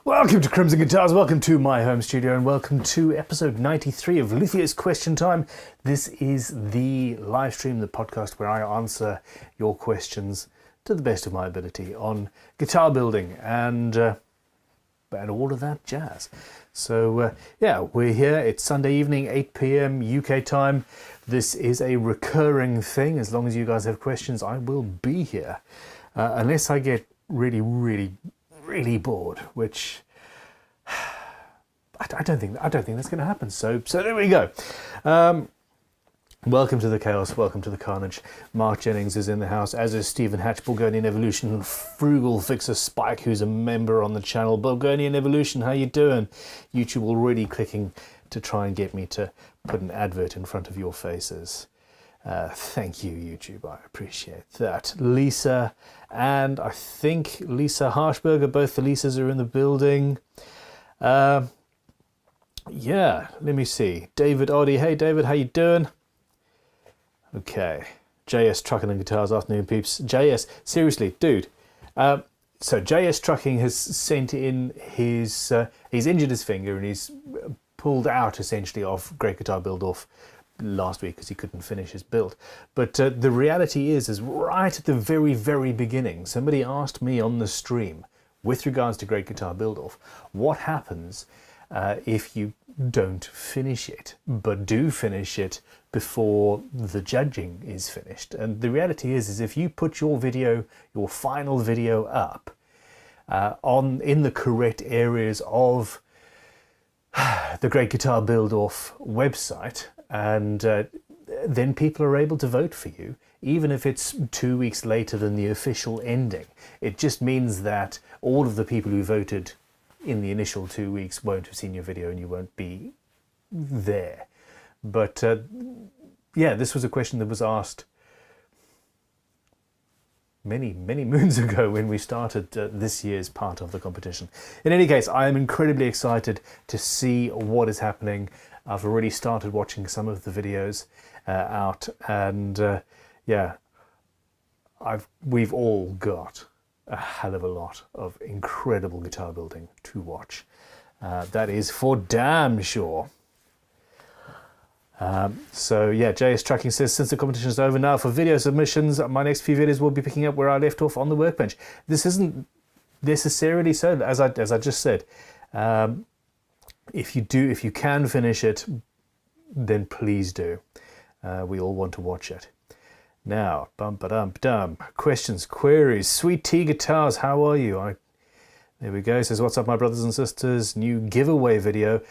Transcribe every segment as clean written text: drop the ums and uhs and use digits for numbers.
Welcome to Crimson Guitars, welcome to my home studio, and welcome to episode 93 of Luthiers Question Time. This is the live stream, the podcast where I answer your questions to the best of my ability on guitar building and all of that jazz. So yeah, we're here. It's Sunday evening, 8 p.m. UK time. This is a recurring thing. As long as you guys have questions, I will be here. Unless I get really bored, which I don't think that's going to happen. So there we go. Welcome to the chaos. Welcome to the carnage. Mark Jennings is in the house, as is Stephen Hatch, Bulgarian Evolution, Frugal Fixer Spike, who's a member on the channel. Bulgarian Evolution, how you doing? YouTube already clicking to try and get me to put an advert in front of your faces. Thank you, YouTube. I appreciate that. Lisa and I think Lisa Harshberger, both the Lisas are in the building. Yeah, let me see. David Oddy. Hey, David, how you doing? Okay. JS Trucking and Guitars. Afternoon, peeps. JS, seriously, dude. So JS Trucking has sent in his... he's injured his finger and he's pulled out, essentially, of Great Guitar Build Off last week because he couldn't finish his build. But the reality is right at the very beginning, somebody asked me on the stream, with regards to Great Guitar Build Off, what happens if you don't finish it, but do finish it before the judging is finished. And the reality is if you put your video, your final video up in the correct areas of the Great Guitar Build Off website, and then people are able to vote for you, even if it's 2 weeks later than the official ending. It just means that all of the people who voted in the initial 2 weeks won't have seen your video and you won't be there. But yeah, this was a question that was asked many moons ago when we started this year's part of the competition. In any case, I am incredibly excited to see what is happening. I've already started watching some of the videos out, and yeah, we've all got a hell of a lot of incredible guitar building to watch. That is for damn sure. So yeah, JS Tracking says, since the competition is over now for video submissions, my next few videos will be picking up where I left off on the workbench. This isn't necessarily so, as I just said. If you can finish it, then please do. We all want to watch it. Now, bum-ba-dum-dum. Questions, queries. Sweet Tea Guitars, how are you? There we go. It says, what's up, my brothers and sisters? New giveaway video.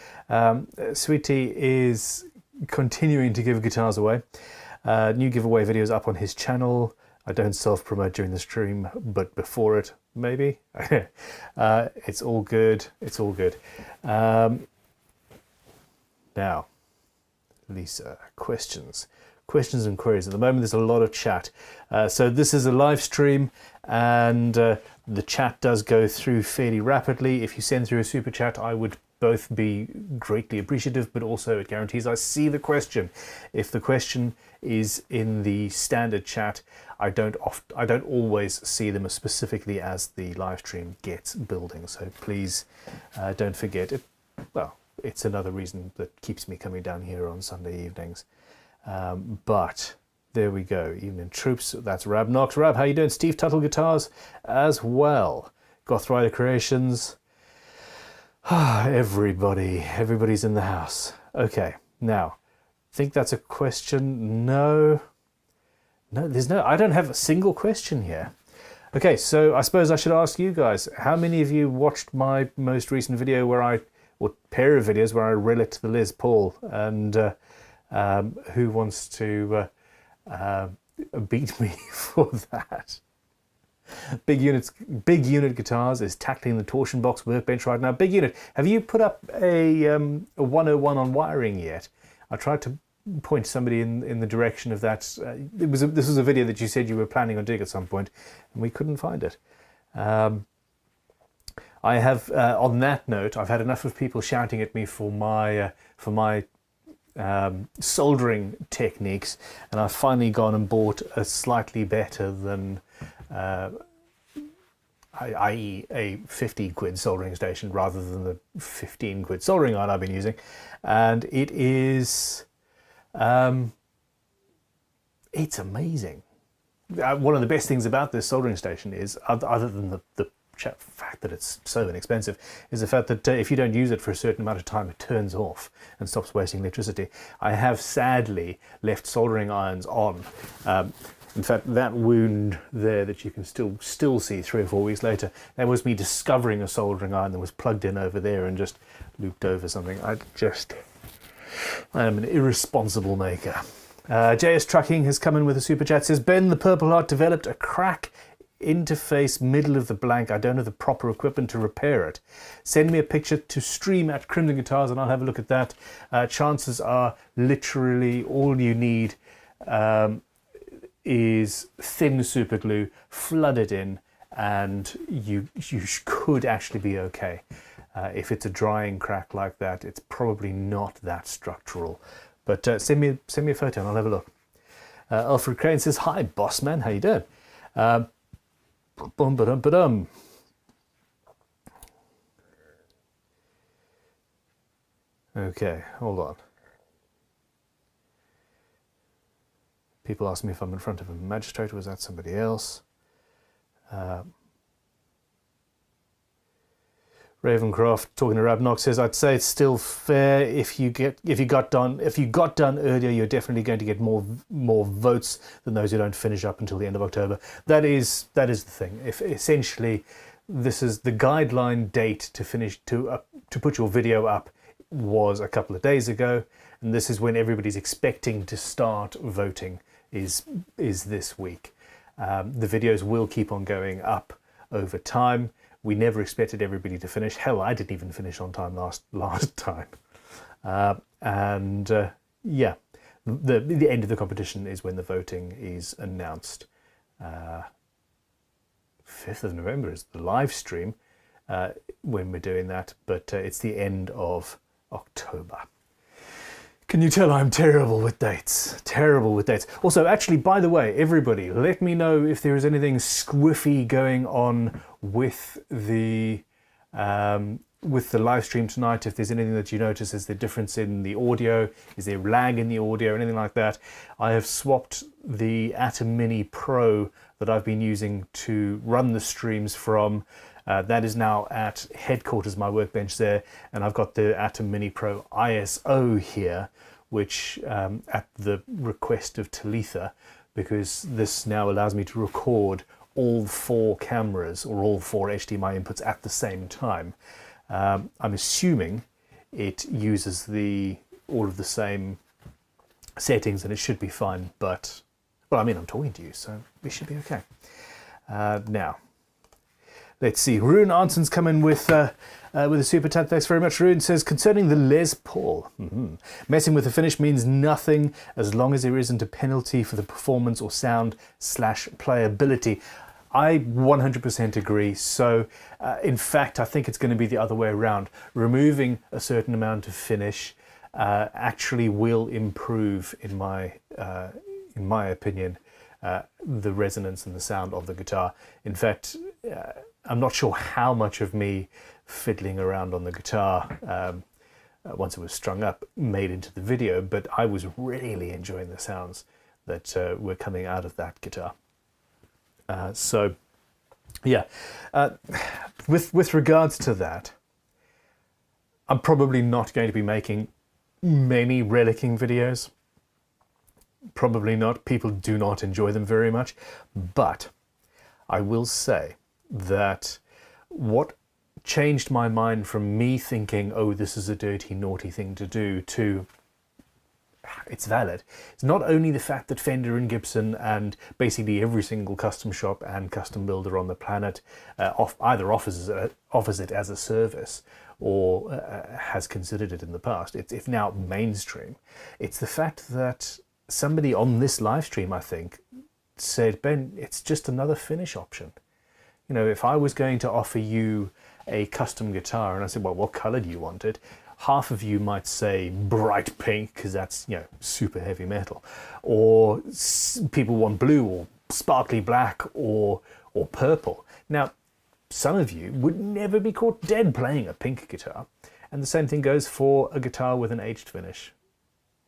Sweet Tea is continuing to give guitars away. New giveaway videos up on his channel. I don't self-promote during the stream, but before it, maybe. It's all good. It's all good. Now, Lisa, questions and queries. At the moment, there's a lot of chat. So this is a live stream, and the chat does go through fairly rapidly. If you send through a super chat, I would both be greatly appreciative, but also it guarantees I see the question. If the question is in the standard chat, I don't always see them as specifically as the live stream gets building. So please don't forget it. Well, it's another reason that keeps me coming down here on Sunday evenings. But there we go. Evening troops. That's Rab Knox. Rab, how you doing? Steve Tuttle Guitars as well. Goth Rider Creations. Everybody's in the house. Okay, now, think that's a question? No, I don't have a single question here. Okay, so I suppose I should ask you guys, how many of you watched my most recent video or pair of videos where I relicked the Les Paul, and who wants to beat me for that? Big Unit Guitars is tackling the torsion box workbench right now. Big Unit, have you put up a 101 on wiring yet? I tried to point somebody in the direction of that. This was a video that you said you were planning on doing at some point, and we couldn't find it. I have, on that note, I've had enough of people shouting at me for my soldering techniques, and I've finally gone and bought a slightly better than i.e. a 50 quid soldering station rather than the 15 quid soldering iron I've been using. And it is, it's amazing. One of the best things about this soldering station is, other than the fact that it's so inexpensive, is the fact that if you don't use it for a certain amount of time, it turns off and stops wasting electricity. I have sadly left soldering irons on. In fact, that wound there that you can still see 3 or 4 weeks later, that was me discovering a soldering iron that was plugged in over there and just looped over something. I am an irresponsible maker. JS Trucking has come in with a super chat. Says, Ben, the Purple Heart developed a crack interface middle of the blank. I don't have the proper equipment to repair it. Send me a picture to stream at Crimson Guitars and I'll have a look at that. Chances are literally all you need is thin super glue, flood it in, and you could actually be okay. If it's a drying crack like that, it's probably not that structural. But send me a photo and I'll have a look. Alfred Crane says, hi boss man, how you doing? Okay, hold on. People ask me if I'm in front of a magistrate, or was that somebody else? Ravencroft, talking to Rabnock, says, I'd say it's still fair if you got done earlier, you're definitely going to get more votes than those who don't finish up until the end of October. That is the thing. If essentially this is the guideline date to finish to put your video up was a couple of days ago, and this is when everybody's expecting to start voting is this week. The videos will keep on going up over time. We never expected everybody to finish. Hell, I didn't even finish on time last time. Yeah, the end of the competition is when the voting is announced. 5th of November is the live stream when we're doing that, but it's the end of October. Can you tell I'm terrible with dates? Terrible with dates. Also, actually, by the way, everybody, let me know if there is anything squiffy going on with the live stream tonight. If there's anything that you notice, is there difference in the audio? Is there lag in the audio? Anything like that? I have swapped the ATEM Mini Pro that I've been using to run the streams from. That is now at headquarters, my workbench there, and I've got the ATEM Mini Pro ISO here, which at the request of Talitha, because this now allows me to record all 4 cameras or all 4 HDMI inputs at the same time. I'm assuming it uses all of the same settings and it should be fine, but, well, I mean, I'm talking to you, so we should be okay. Now, let's see. Rune Anson's come in with a super chat. Thanks very much, Rune. Says, concerning the Les Paul, messing with the finish means nothing as long as there isn't a penalty for the performance or sound / playability. I 100% agree. So, in fact, I think it's going to be the other way around. Removing a certain amount of finish actually will improve, in my opinion, the resonance and the sound of the guitar. In fact, I'm not sure how much of me fiddling around on the guitar once it was strung up made into the video, but I was really enjoying the sounds that were coming out of that guitar. So, yeah, with regards to that, I'm probably not going to be making many relicking videos. Probably not. People do not enjoy them very much, but I will say that what changed my mind from me thinking, oh, this is a dirty, naughty thing to do, to it's valid. It's not only the fact that Fender and Gibson and basically every single custom shop and custom builder on the planet either offers it as a service or has considered it in the past. It's now mainstream. It's the fact that somebody on this live stream, I think, said, Ben, it's just another finish option. You know, if I was going to offer you a custom guitar and I said, well, what color do you want it? Half of you might say bright pink because that's, you know, super heavy metal. Or people want blue or sparkly black or purple. Now, some of you would never be caught dead playing a pink guitar. And the same thing goes for a guitar with an aged finish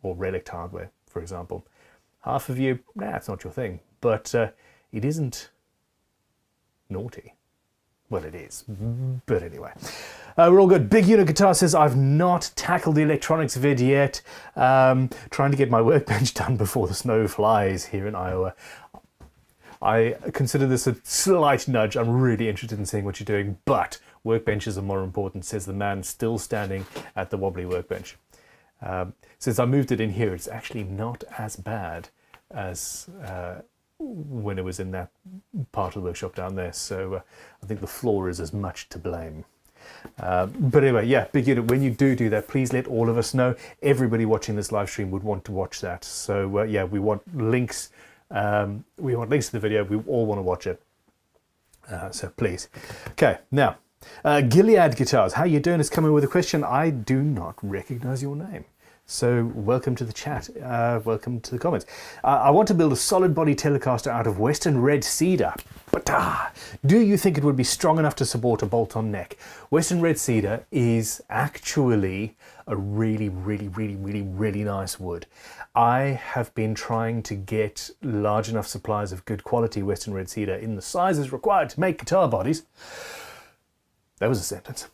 or relic hardware, for example. Half of you, nah, it's not your thing, but it isn't naughty. Well, it is, but anyway. We're all good. Big Unit Guitar says, I've not tackled the electronics vid yet. Trying to get my workbench done before the snow flies here in Iowa. I consider this a slight nudge. I'm really interested in seeing what you're doing, but workbenches are more important, says the man still standing at the wobbly workbench. Since I moved it in here, it's actually not as bad as when it was in that part of the workshop down there. So I think the floor is as much to blame. But anyway, yeah, Big Unit, when you do that, please let all of us know. Everybody watching this live stream would want to watch that. So yeah, we want links. We want links to the video. We all want to watch it. So please. Okay, now, Gilead Guitars, how you doing? Is coming with a question. I do not recognize your name. So welcome to the chat, welcome to the comments. I want to build a solid body Telecaster out of Western red cedar, but do you think it would be strong enough to support a bolt-on neck? Western red cedar is actually a really nice wood. I have been trying to get large enough supplies of good quality Western red cedar in the sizes required to make guitar bodies. That was a sentence.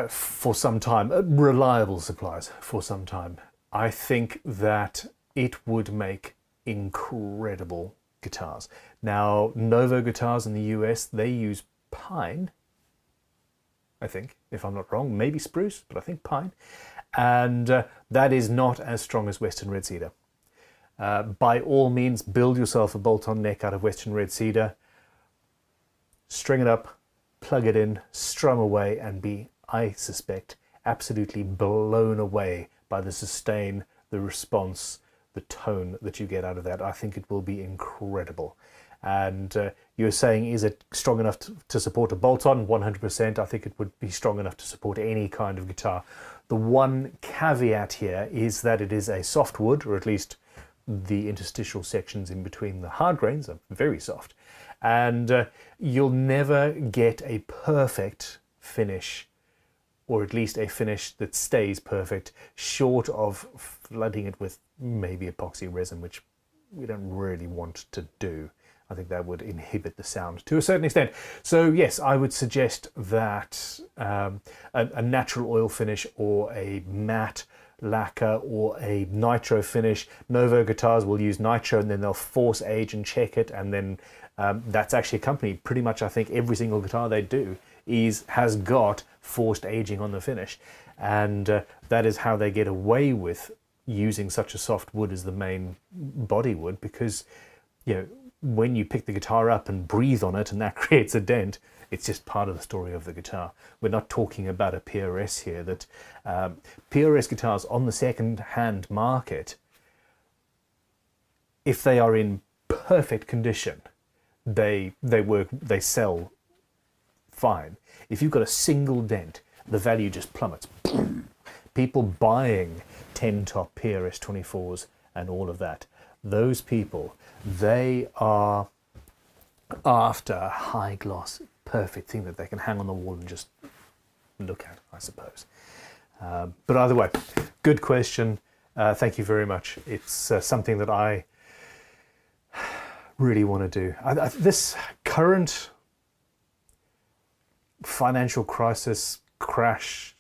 For some time, reliable supplies for some time. I think that it would make incredible guitars. Now, Novo guitars in the US, they use pine, I think, if I'm not wrong, maybe spruce, but I think pine. And that is not as strong as Western red cedar. By all means, build yourself a bolt-on neck out of Western red cedar, string it up, plug it in, strum away, and be, I suspect, absolutely blown away by the sustain, the response, the tone that you get out of that. I think it will be incredible. And you were saying, is it strong enough to support a bolt-on? 100%. I think it would be strong enough to support any kind of guitar. The one caveat here is that it is a soft wood, or at least the interstitial sections in between the hard grains are very soft. And you'll never get a perfect finish, or at least a finish that stays perfect, short of flooding it with maybe epoxy resin, which we don't really want to do. I think that would inhibit the sound to a certain extent. So yes, I would suggest that a natural oil finish or a matte lacquer or a nitro finish. Novo guitars will use nitro and then they'll force age and check it, and then that's actually accompanied pretty much, I think, every single guitar they do has got forced aging on the finish, and that is how they get away with using such a soft wood as the main body wood, because you know, when you pick the guitar up and breathe on it and that creates a dent, it's just part of the story of the guitar. We're not talking about a PRS here. That PRS guitars on the second-hand market, if they are in perfect condition, they sell fine. If you've got a single dent, the value just plummets. People buying 10-top PRS 24s and all of that, those people, they are after a high gloss, perfect thing that they can hang on the wall and just look at, I suppose. But either way, good question. Thank you very much. It's something that I really want to do. This current financial crisis crash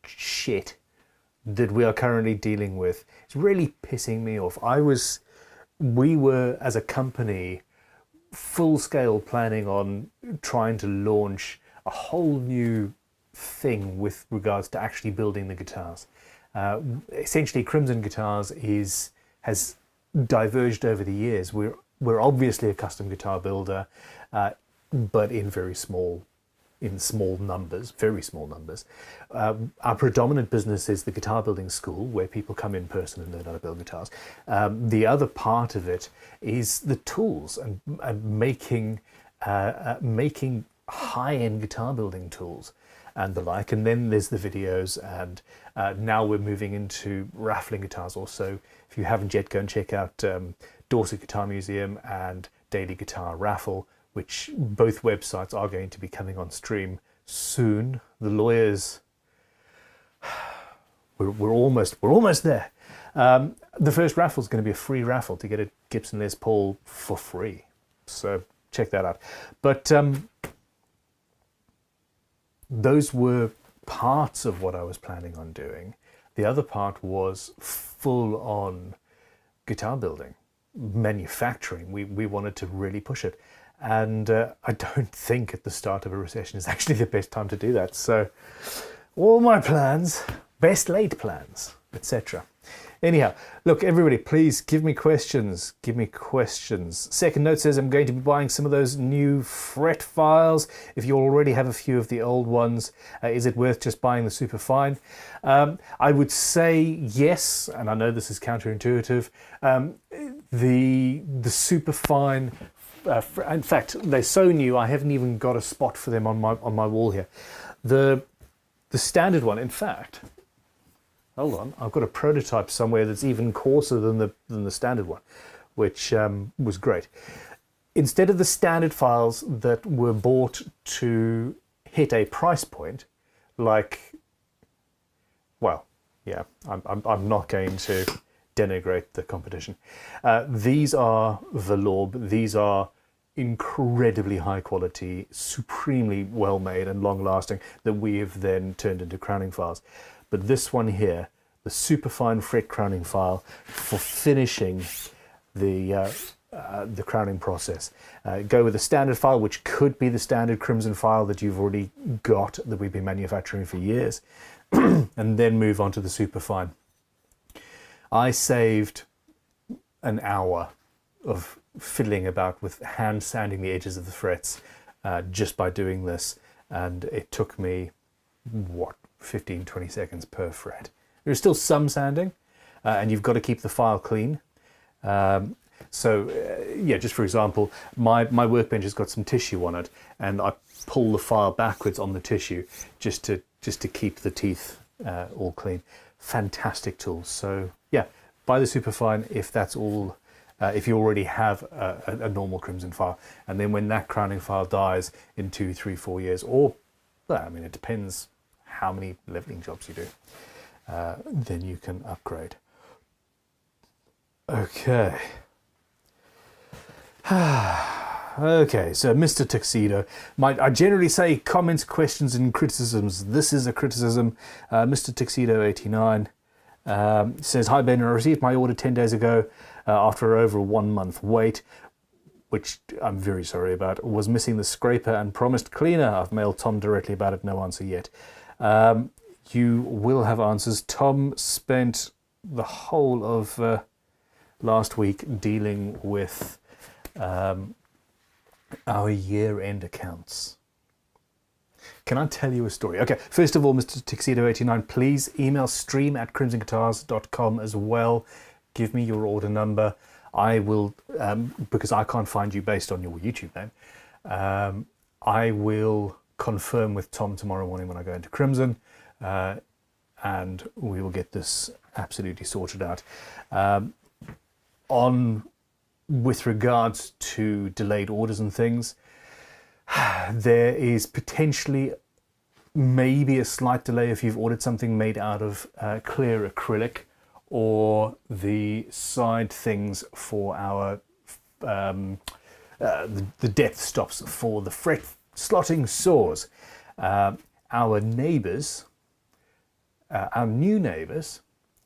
shit that we are currently dealing with is really pissing me off. We were, as a company, full-scale planning on trying to launch a whole new thing with regards to actually building the guitars. Essentially, Crimson Guitars has diverged over the years. We're obviously a custom guitar builder, but in small numbers, very small numbers. Our predominant business is the guitar building school, where people come in person and learn how to build guitars. The other part of it is the tools and making high-end guitar building tools and the like. And then there's the videos, and now we're moving into raffling guitars also. If you haven't yet, go and check out Dorset Guitar Museum and Daily Guitar Raffle, which both websites are going to be coming on stream soon. The Lawyers, we're almost there. The first raffle is going to be a free raffle to get a Gibson Les Paul for free. So check that out. But those were parts of what I was planning on doing. The other part was full on guitar building, manufacturing. We wanted to really push it. And I don't think at the start of a recession is actually the best time to do that. So all my plans, best laid plans, etc. Anyhow, look, everybody, please give me questions. Give me questions. Second note says I'm going to be buying some of those new fret files. If you already have a few of the old ones, is it worth just buying the Superfine? I would say yes, and I know this is counterintuitive. The Superfine, in fact, they're so new, I haven't even got a spot for them on my wall here. The standard one, in fact, hold on, I've got a prototype somewhere that's even coarser than the standard one, which was great. Instead of the standard files that were bought to hit a price point, like, well, yeah, I'm not going to denigrate the competition. These are velour. These are incredibly high quality, supremely well made and long lasting, that we have then turned into crowning files. But this one here, the Superfine fret crowning file for finishing the crowning process. Go with the standard file, which could be the standard Crimson file that you've already got, that we've been manufacturing for years, and then move on to the Superfine. I saved an hour of fiddling about with hand sanding the edges of the frets just by doing this, and it took me, what, 15-20 seconds per fret. There's still some sanding, and you've got to keep the file clean. Yeah, just for example, my workbench has got some tissue on it, and I pull the file backwards on the tissue just to keep the teeth all clean. Fantastic tools. So yeah, buy the Superfine if that's all. If you already have a normal Crimson file, and then when that crowning file dies in 2, 3, 4 years, or, well, I mean, it depends how many leveling jobs you do, then you can upgrade. Okay. Okay, so Mr. Tuxedo, I generally say comments, questions, and criticisms. This is a criticism. Mr. Tuxedo 89 says, "Hi Ben, I received my order 10 days ago after over a 1 month wait, which I'm very sorry about. Was missing the scraper and promised cleaner. I've mailed Tom directly about it, no answer yet." You will have answers. Tom spent the whole of last week dealing with our year-end accounts. Can I tell you a story? Okay, first of all, Mr. Tuxedo 89, please email stream@crimsonguitars.com as well. Give me your order number. I will, because I can't find you based on your YouTube name, I will confirm with Tom tomorrow morning when I go into Crimson, and we will get this absolutely sorted out. With regards to delayed orders and things, there is potentially maybe a slight delay if you've ordered something made out of clear acrylic, or the side things for our the depth stops for the fret slotting saws. Our neighbours, our new neighbours,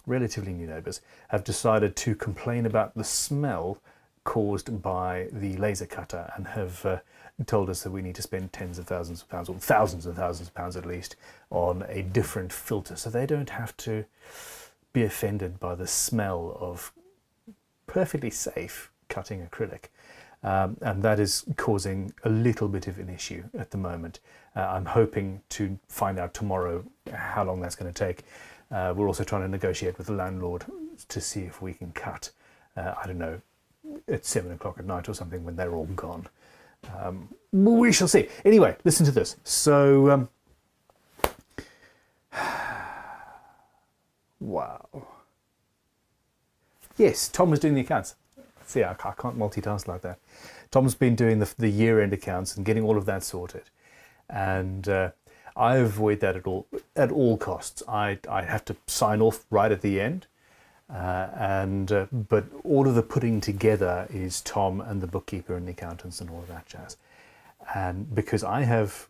relatively new neighbours, have decided to complain about the smell caused by the laser cutter, and have told us that we need to spend tens of thousands of pounds, or thousands of thousands of pounds at least, on a different filter, so they don't have to be offended by the smell of perfectly safe cutting acrylic. And that is causing a little bit of an issue at the moment. I'm hoping to find out tomorrow how long that's going to take. We're also trying to negotiate with the landlord to see if we can cut, I don't know, at 7 o'clock at night or something when they're all gone. We shall see. Anyway, listen to this. So, wow. Yes, Tom was doing the accounts. See, I can't multitask like that. Tom's been doing the year-end accounts and getting all of that sorted, and I avoid that at all costs. I have to sign off right at the end, but all of the putting together is Tom and the bookkeeper and the accountants and all of that jazz. And because I have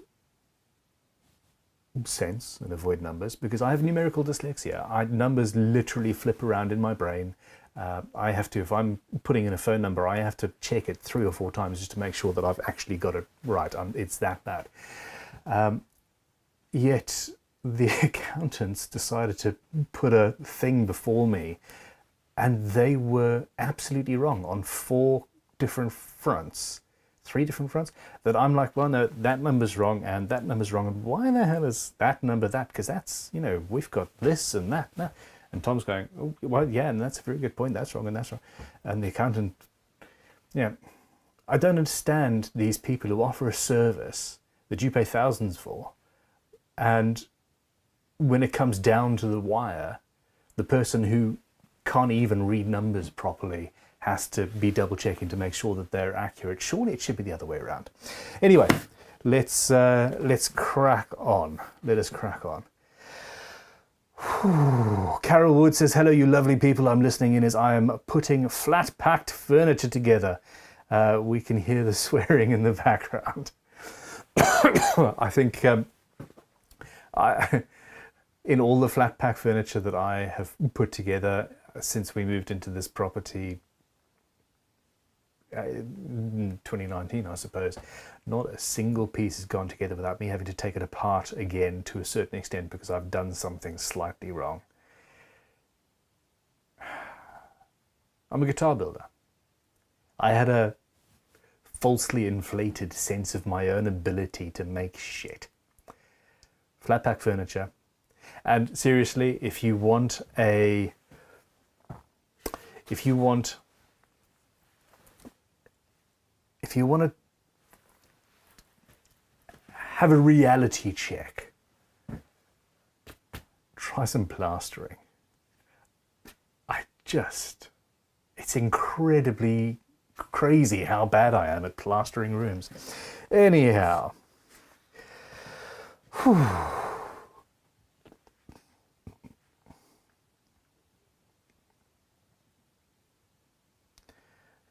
sense and avoid numbers, because I have numerical dyslexia, numbers literally flip around in my brain. I have to, if I'm putting in a phone number, I have to check it 3 or 4 times just to make sure that I've actually got it right. It's that bad. Yet the accountants decided to put a thing before me, and they were absolutely wrong on 4 different fronts, 3 different fronts, that I'm like, well, no, that number's wrong and that number's wrong. And why the hell is that number that? Because that's, you know, we've got this and that. No. And Tom's going, oh, well, yeah, and that's a very good point. That's wrong and that's wrong. And the accountant, yeah, I don't understand these people who offer a service that you pay thousands for, and when it comes down to the wire, the person who can't even read numbers properly has to be double checking to make sure that they're accurate. Surely it should be the other way around. Anyway, let's crack on. Let us crack on. Whew. Carol Wood says, hello, you lovely people. I'm listening in as I am putting flat-packed furniture together. We can hear the swearing in the background. I think in all the flat-pack furniture that I have put together since we moved into this property, 2019, I suppose, not a single piece has gone together without me having to take it apart again to a certain extent because I've done something slightly wrong. I'm a guitar builder. I had a falsely inflated sense of my own ability to make shit. Flat pack furniture. And seriously, if you want to have a reality check, try some plastering. It's incredibly crazy how bad I am at plastering rooms. Anyhow. Whew.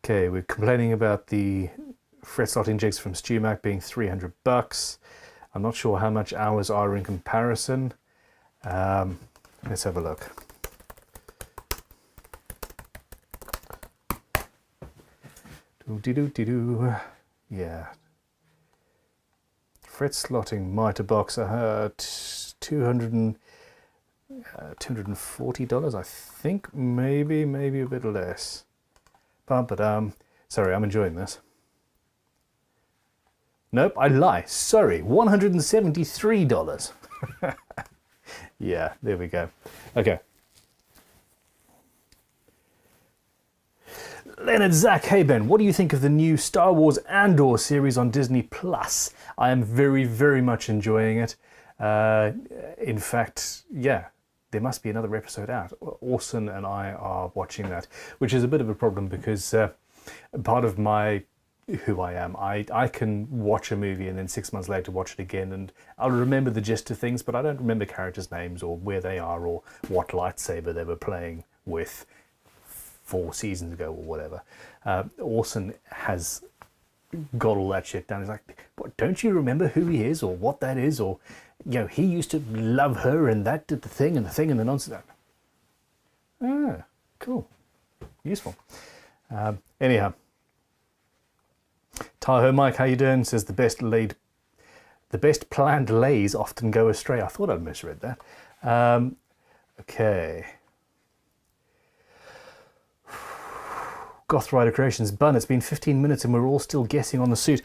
Okay, we're complaining about the fret slotting jigs from StewMac being $300. I'm not sure how much ours are in comparison. Let's have a look. Yeah. Fret slotting mitre box, $240, I think, maybe a bit less. Sorry, I'm enjoying this. Nope, I lie. Sorry, $173. Yeah, there we go. Okay. Leonard Zach, hey Ben, what do you think of the new Star Wars Andor series on Disney Plus? I am very, very much enjoying it. In fact, yeah, there must be another episode out. Orson and I are watching that, which is a bit of a problem because part of who I am, I can watch a movie and then 6 months later watch it again and I'll remember the gist of things, but I don't remember characters' names or where they are or what lightsaber they were playing with 4 seasons ago or whatever. Orson has got all that shit down. He's like, what, don't you remember who he is or what that is? Or, you know, he used to love her and that did the thing and the nonsense. Ah, cool. Useful. Anyhow. Tahoe Mike, how you doing? Says the best planned lays often go astray. I thought I'd misread that. Okay. Goth Rider Creations, Bun, it's been 15 minutes and we're all still guessing on the suit.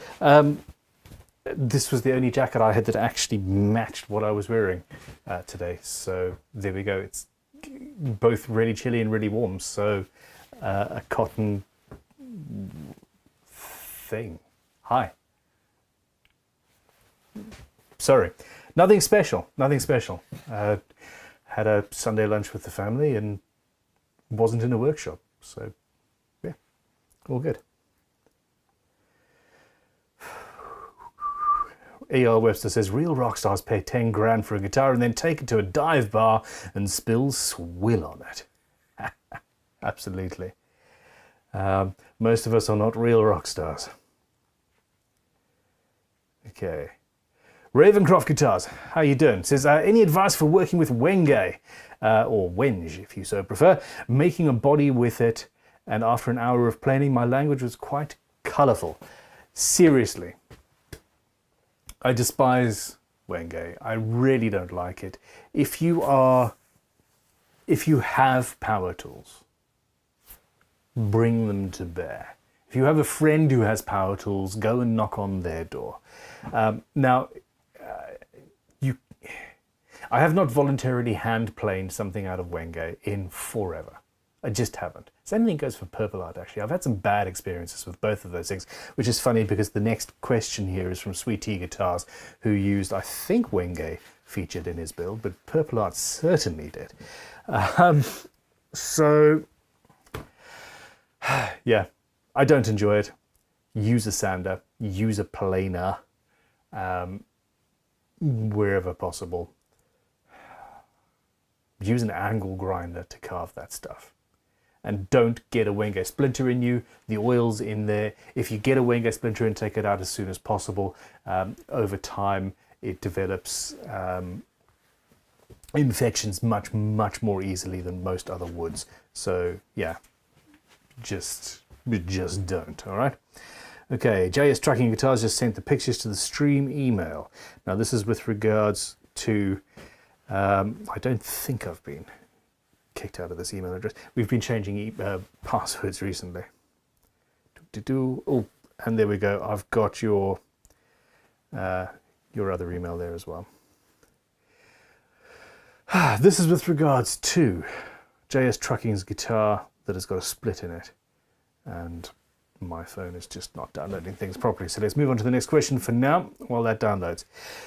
This was the only jacket I had that actually matched what I was wearing today. So there we go. It's both really chilly and really warm. So a cotton thing. Hi. Sorry. Nothing special. Nothing special. Had a Sunday lunch with the family and wasn't in a workshop. So All good. E.R. Webster says, real rock stars pay 10 grand for a guitar and then take it to a dive bar and spill swill on it. Absolutely. Most of us are not real rock stars. Okay. Ravencroft Guitars, how you doing? Says, any advice for working with Wenge, or Wenge if you so prefer, making a body with it, and after an hour of planing my language was quite colourful. Seriously. I despise Wenge. I really don't like it. If you have power tools, bring them to bear. If you have a friend who has power tools, go and knock on their door. I have not voluntarily hand planed something out of Wenge in forever. I just haven't. Same thing goes for Purple Art, actually. I've had some bad experiences with both of those things, which is funny because the next question here is from Sweet Tea Guitars, who used, I think Wenge featured in his build, but Purple Art certainly did. So, yeah, I don't enjoy it. Use a sander, use a planer, wherever possible. Use an angle grinder to carve that stuff. And don't get a Wenge splinter in you. The oil's in there. If you get a Wenge splinter in, take it out as soon as possible. Over time, it develops infections much more easily than most other woods. So yeah, just don't. All right. Okay, JS Tracking Guitars just sent the pictures to the stream email. Now this is with regards to. I don't think I've been kicked out of this email address. We've been changing passwords recently. Oh, and there we go. I've got your other email there as well. This is with regards to JS Trucking's guitar that has got a split in it, and my phone is just not downloading things properly. So let's move on to the next question for now while that downloads.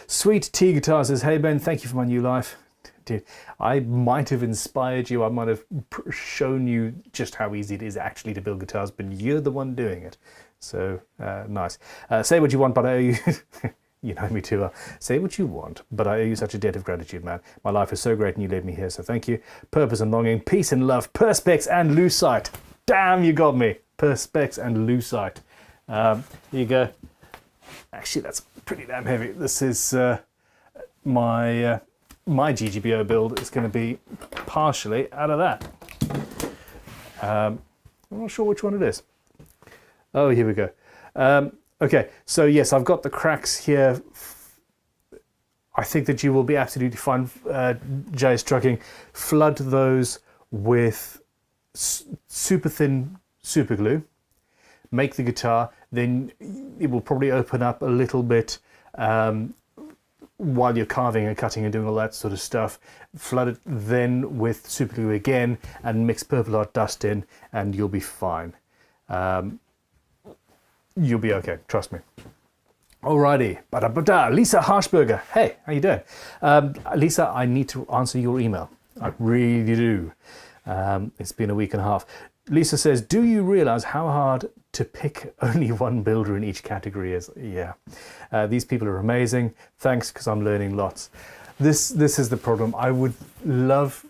Sweet Tea Guitar says, hey Ben, thank you for my new life. Dude, I might have inspired you. I might have shown you just how easy it is actually to build guitars, but you're the one doing it. So nice. Say what you want, but I owe you. You know me too well. Say what you want, but I owe you such a debt of gratitude, man. My life is so great and you led me here, so thank you. Purpose and longing, peace and love, perspex and lucite. Damn, you got me. Perspex and lucite. Here you go. Actually, that's pretty damn heavy. This is my GGBO build is going to be partially out of that. I'm not sure which one it is. Oh, here we go. Okay, so yes, I've got the cracks here. I think that you will be absolutely fine. JS Trucking, flood those with super thin super glue. Make the guitar, then it will probably open up a little bit while you're carving and cutting and doing all that sort of stuff. Flood it then with super glue again and mix Purple Art dust in and you'll be fine. You'll be okay, trust me. Alrighty, Lisa Harshberger, hey, how you doing? Lisa, I need to answer your email. I really do. It's been a week and a half. Lisa says, do you realize how hard to pick only one builder in each category is? Yeah. These people are amazing. Thanks, because I'm learning lots. This is the problem. I would love...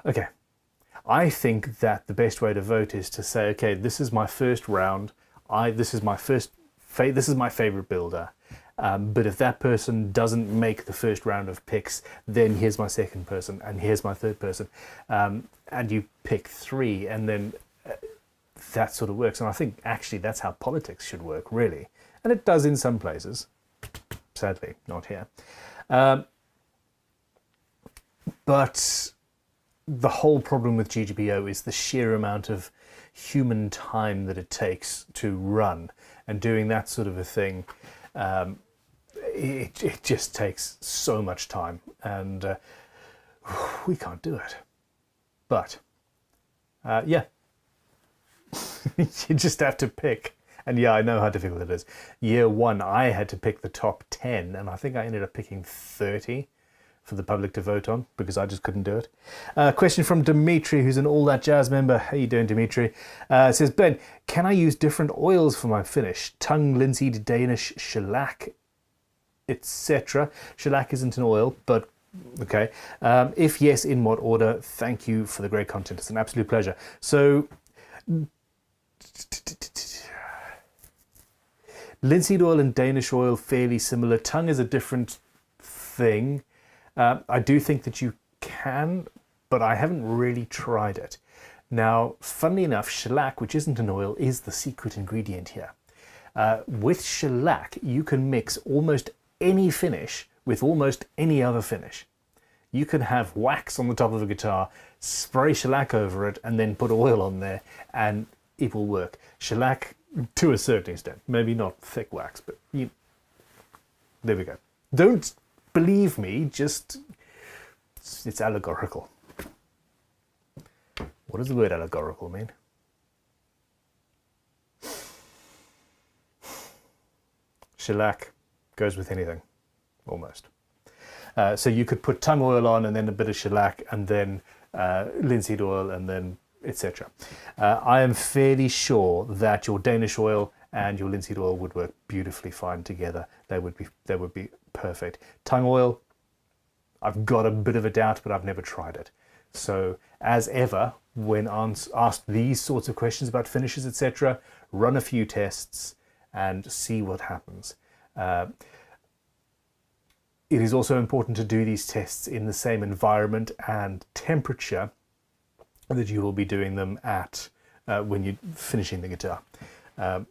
Okay. I think that the best way to vote is to say, okay, this is my first round. This is my favorite builder. But if that person doesn't make the first round of picks, then here's my second person and here's my third person. And you pick three, and then that sort of works. And I think actually that's how politics should work, really. And it does in some places. Sadly, not here. But the whole problem with GGBO is the sheer amount of human time that it takes to run, and doing that sort of a thing. It just takes so much time, and we can't do it. But yeah, you just have to pick. And yeah, I know how difficult it is. Year one, I had to pick the top 10, and I think I ended up picking 30 for the public to vote on because I just couldn't do it. Question from Dimitri, who's an All That Jazz member. How you doing, Dimitri? Says, Ben, can I use different oils for my finish? Tongue, linseed, Danish, shellac, etc. Shellac isn't an oil, but okay. If yes, in what order? Thank you for the great content. It's an absolute pleasure. So, linseed oil and Danish oil, fairly similar. Tongue is a different thing. I do think that you can, but I haven't really tried it. Now, funnily enough, shellac, which isn't an oil, is the secret ingredient here. With shellac, you can mix almost any finish with almost any other finish. You can have wax on the top of a guitar, spray shellac over it, and then put oil on there, and it will work. Shellac, to a certain extent, maybe not thick wax, but there we go. Don't believe me, just it's allegorical. What does the word allegorical mean? Shellac goes with anything, almost. So you could put tongue oil on and then a bit of shellac and then linseed oil and then etc. I am fairly sure that your Danish oil and your linseed oil would work beautifully fine together. They would be perfect. Tongue oil, I've got a bit of a doubt, but I've never tried it. So as ever, when asked these sorts of questions about finishes, etc., run a few tests and see what happens. It is also important to do these tests in the same environment and temperature that you will be doing them at when you're finishing the guitar. A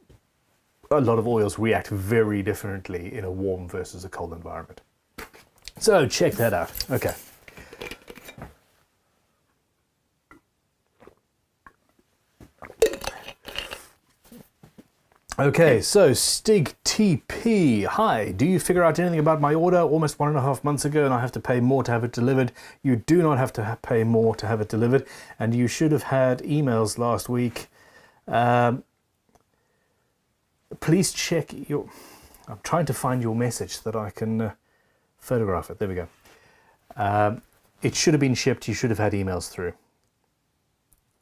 lot of oils react very differently in a warm versus a cold environment. So check that out. Okay. Okay, so Stig TP. Hi, do you figure out anything about my order? Almost 1.5 months ago and I have to pay more to have it delivered. You do not have to pay more to have it delivered, and you should have had emails last week. Please check your... I'm trying to find your message so that I can photograph it. There we go. It should have been shipped. You should have had emails through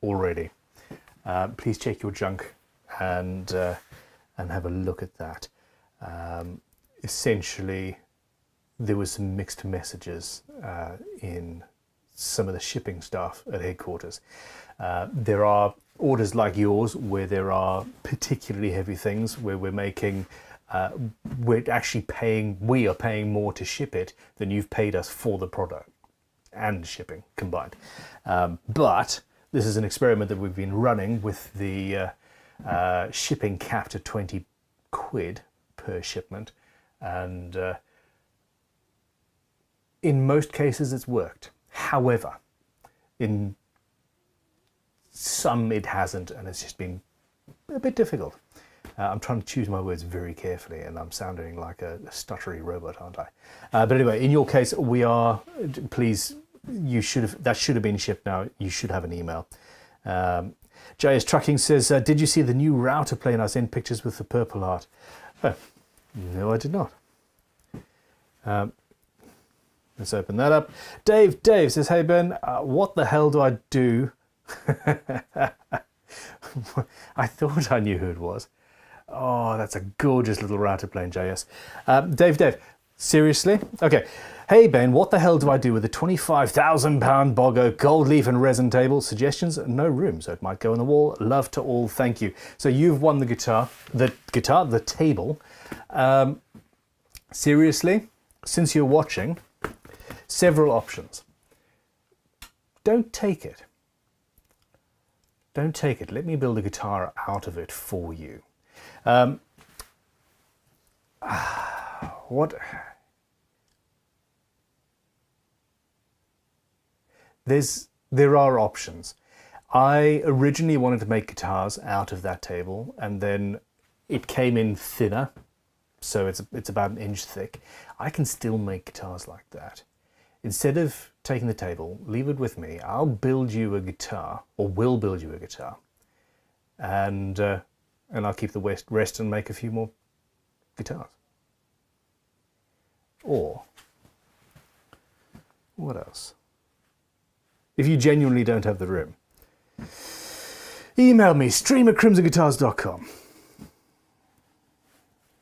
already. Please check your junk and have a look at that. Essentially, there was some mixed messages in some of the shipping staff at headquarters. There are orders like yours where there are particularly heavy things where we're making, we're actually paying, we are paying more to ship it than you've paid us for the product and shipping combined. But this is an experiment that we've been running with the shipping capped at 20 quid per shipment, and in most cases it's worked. However, in some it hasn't, and it's just been a bit difficult. I'm trying to choose my words very carefully, and I'm sounding like a stuttery robot, aren't I? But anyway, in your case, we are, please, you should have, that should have been shipped now. You should have an email. JS Trucking says, did you see the new router plane I sent pictures with the purple heart? Oh, no, I did not. Let's open that up. Dave says, hey Ben, what the hell do I do? I thought I knew who it was. Oh, that's a gorgeous little router plane, JS. Dave, seriously? Okay. Hey Ben, what the hell do I do with a £25,000 Bog Oak gold leaf and resin table? Suggestions? No room, so it might go on the wall. Love to all, thank you. So you've won the the table. Seriously, since you're watching, several options. Don't take it. Don't take it. Let me build a guitar out of it for you. What? There are options. I originally wanted to make guitars out of that table, and then it came in thinner, so it's about 1 inch thick. I can still make guitars like that. Instead of taking the table, leave it with me. I'll build you a guitar, or will build you a guitar, and I'll keep the rest and make a few more guitars. Or What else? If you genuinely don't have the room, email me, stream@crimsonguitars.com.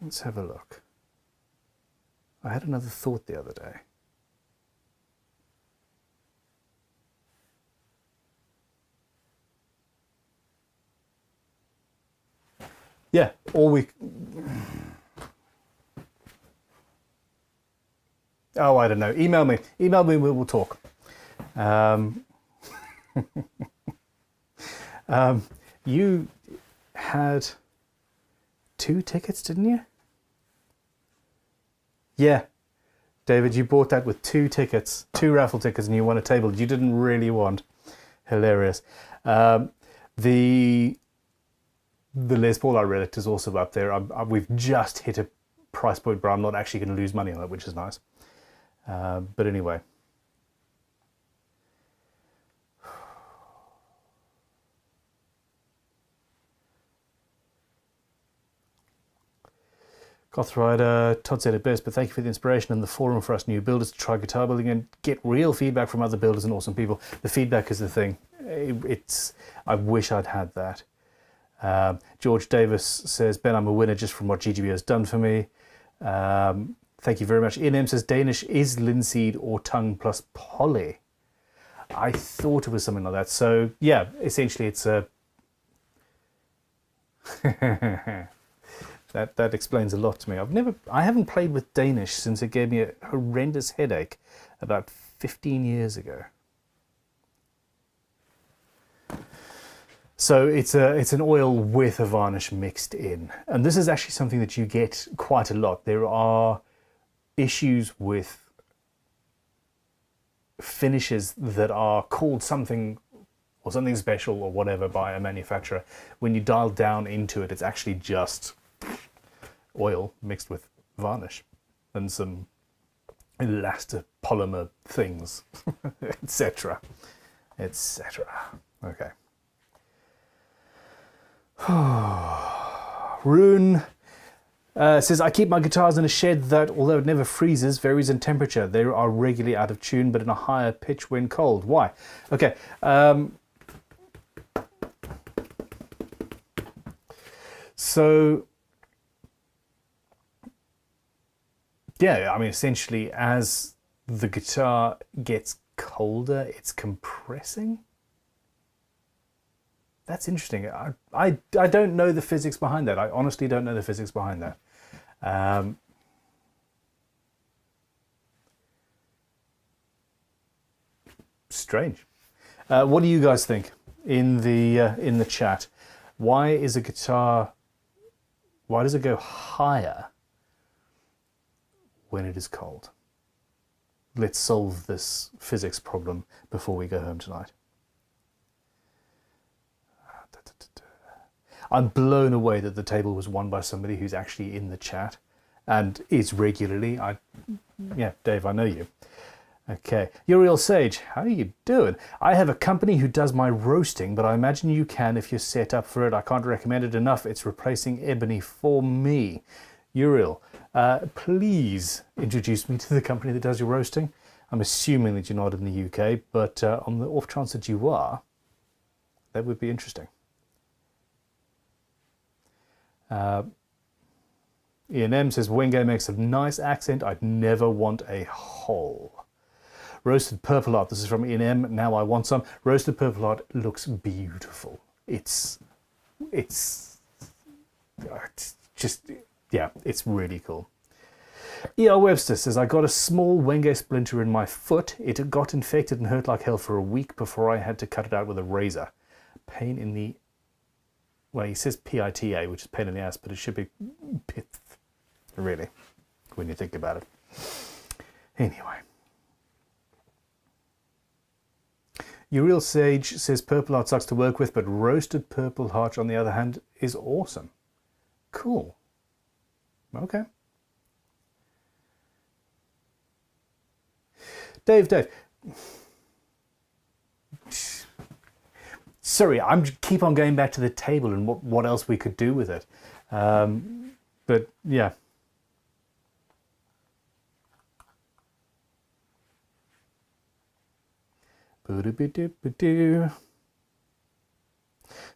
Let's have a look. I had another thought the other day. Yeah, all we... Oh, I don't know. Email me. Email me, we will talk. You had 2 tickets, didn't you? Yeah. David, you bought that with 2 tickets, 2 raffle tickets, and you won a table you didn't really want. Hilarious. The Les Paul I Relict is also up there. We've just hit a price point where I'm not actually going to lose money on it, which is nice. But anyway. Goth Rider, Todd said it best, but thank you for the inspiration and the forum for us new builders to try guitar building and get real feedback from other builders and awesome people. The feedback is the thing. I wish I'd had that. George Davis says, Ben, I'm a winner just from what GGB has done for me. Thank you very much. Ian M says, Danish is linseed or tongue plus poly. I thought it was something like that. So yeah, essentially it's a... That explains a lot to me. I haven't played with Danish since it gave me a horrendous headache about 15 years ago. So it's an oil with a varnish mixed in. And this is actually something that you get quite a lot. There are issues with finishes that are called something or something special or whatever by a manufacturer. When you dial down into it, it's actually just oil mixed with varnish and some elastopolymer things, etc. etc. Okay. Rune says, I keep my guitars in a shed that, although it never freezes, varies in temperature. They are regularly out of tune, but in a higher pitch when cold. Why? Okay. So, yeah, I mean, essentially, as the guitar gets colder, it's compressing. That's interesting. I don't know the physics behind that. I honestly don't know the physics behind that. Strange. What do you guys think in the chat? Why does it go higher when it is cold? Let's solve this physics problem before we go home tonight. I'm blown away that the table was won by somebody who's actually in the chat and is regularly. Yeah, Dave, I know you. Okay, Uriel Sage, how are you doing? I have a company who does my roasting, but I imagine you can if you're set up for it. I can't recommend it enough. It's replacing ebony for me. Uriel, please introduce me to the company that does your roasting. I'm assuming that you're not in the UK, but on the off chance that you are, that would be interesting. Ian M says, Wenge makes a nice accent. I'd never want a hole. Roasted purple art. This is from Ian M. Now I want some. Roasted purple art looks beautiful. It's just, yeah, it's really cool. E.R. Webster says, I got a small Wenge splinter in my foot. It got infected and hurt like hell for a week before I had to cut it out with a razor. Pain in the... Well, he says PITA, which is pain in the ass, but it should be pith, really, when you think about it. Anyway. Uriel Sage says purple art sucks to work with, but roasted purple heart, on the other hand, is awesome. Cool. Okay. Dave. Sorry, I'm keep on going back to the table and what else we could do with it. But yeah.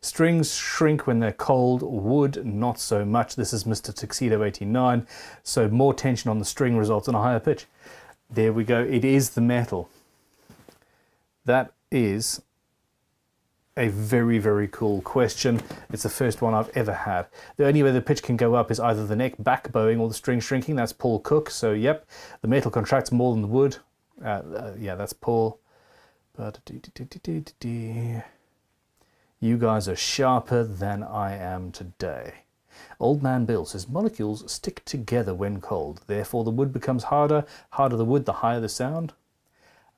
Strings shrink when they're cold, wood not so much. This is Mr. Tuxedo 89. So more tension on the string results in a higher pitch. There we go. It is the metal. That is a very, very cool question. It's the first one I've ever had. The only way the pitch can go up is either the neck back bowing or the string shrinking. That's Paul Cook. So yep, the metal contracts more than the wood. Yeah, that's Paul. But you guys are sharper than I am today. Old Man Bill says molecules stick together when cold. Therefore the wood becomes harder. Harder the wood, the higher the sound.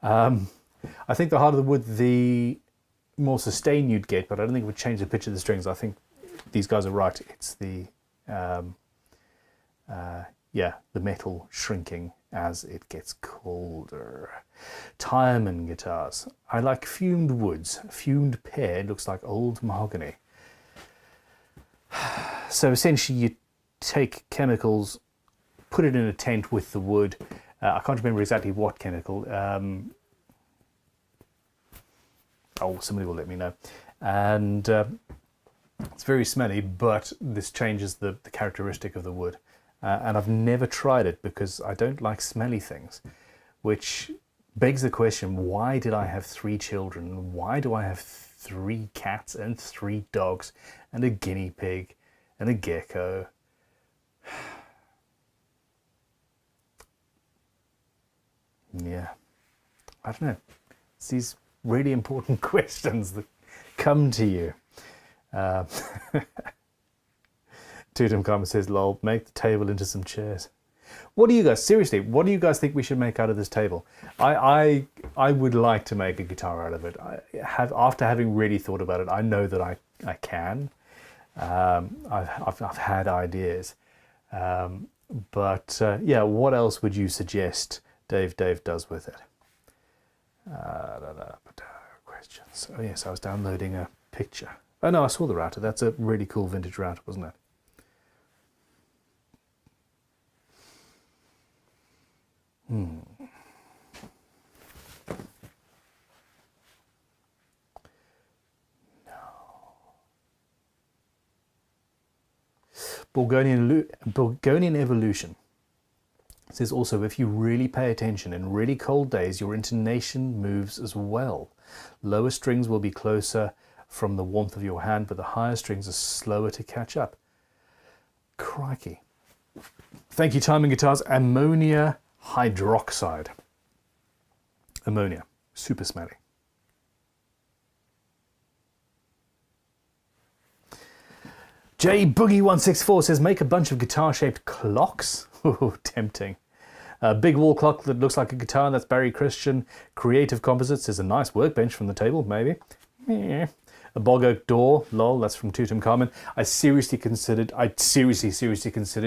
I think the harder the wood, the more sustain you'd get, but I don't think it would change the pitch of the strings. I think these guys are right. It's the yeah, the metal shrinking as it gets colder. Tireman guitars. I like fumed woods. Fumed pear looks like old mahogany. So essentially you take chemicals, put it in a tent with the wood. I can't remember exactly what chemical. Oh, somebody will let me know. And it's very smelly, but this changes the characteristic of the wood. And I've never tried it because I don't like smelly things, which begs the question, why did I have 3 children? Why do I have 3 cats and 3 dogs and a guinea pig and a gecko? Yeah, I don't know. It's these really important questions that come to you. Tutankhamun says, lol, make the table into some chairs. What do you guys, seriously, what do you guys think we should make out of this table? I would like to make a guitar out of it. After having really thought about it, I know that I can. I've had ideas. But yeah, what else would you suggest Dave does with it? Questions. Oh yes, I was downloading a picture. Oh no, I saw the router. That's a really cool vintage router, wasn't it? No. Bulgarian Evolution says also, if you really pay attention in really cold days, your intonation moves as well. Lower strings will be closer from the warmth of your hand, but the higher strings are slower to catch up. Crikey. Thank you, Timing Guitars. Ammonia hydroxide. Ammonia. Super smelly. J Boogie 164 says, make a bunch of guitar-shaped clocks. Ooh, tempting. A big wall clock that looks like a guitar. That's Barry Christian. Creative Composites is a nice workbench from the table, maybe. Yeah. A bog oak door, lol, that's from Tutankhamun. I seriously considered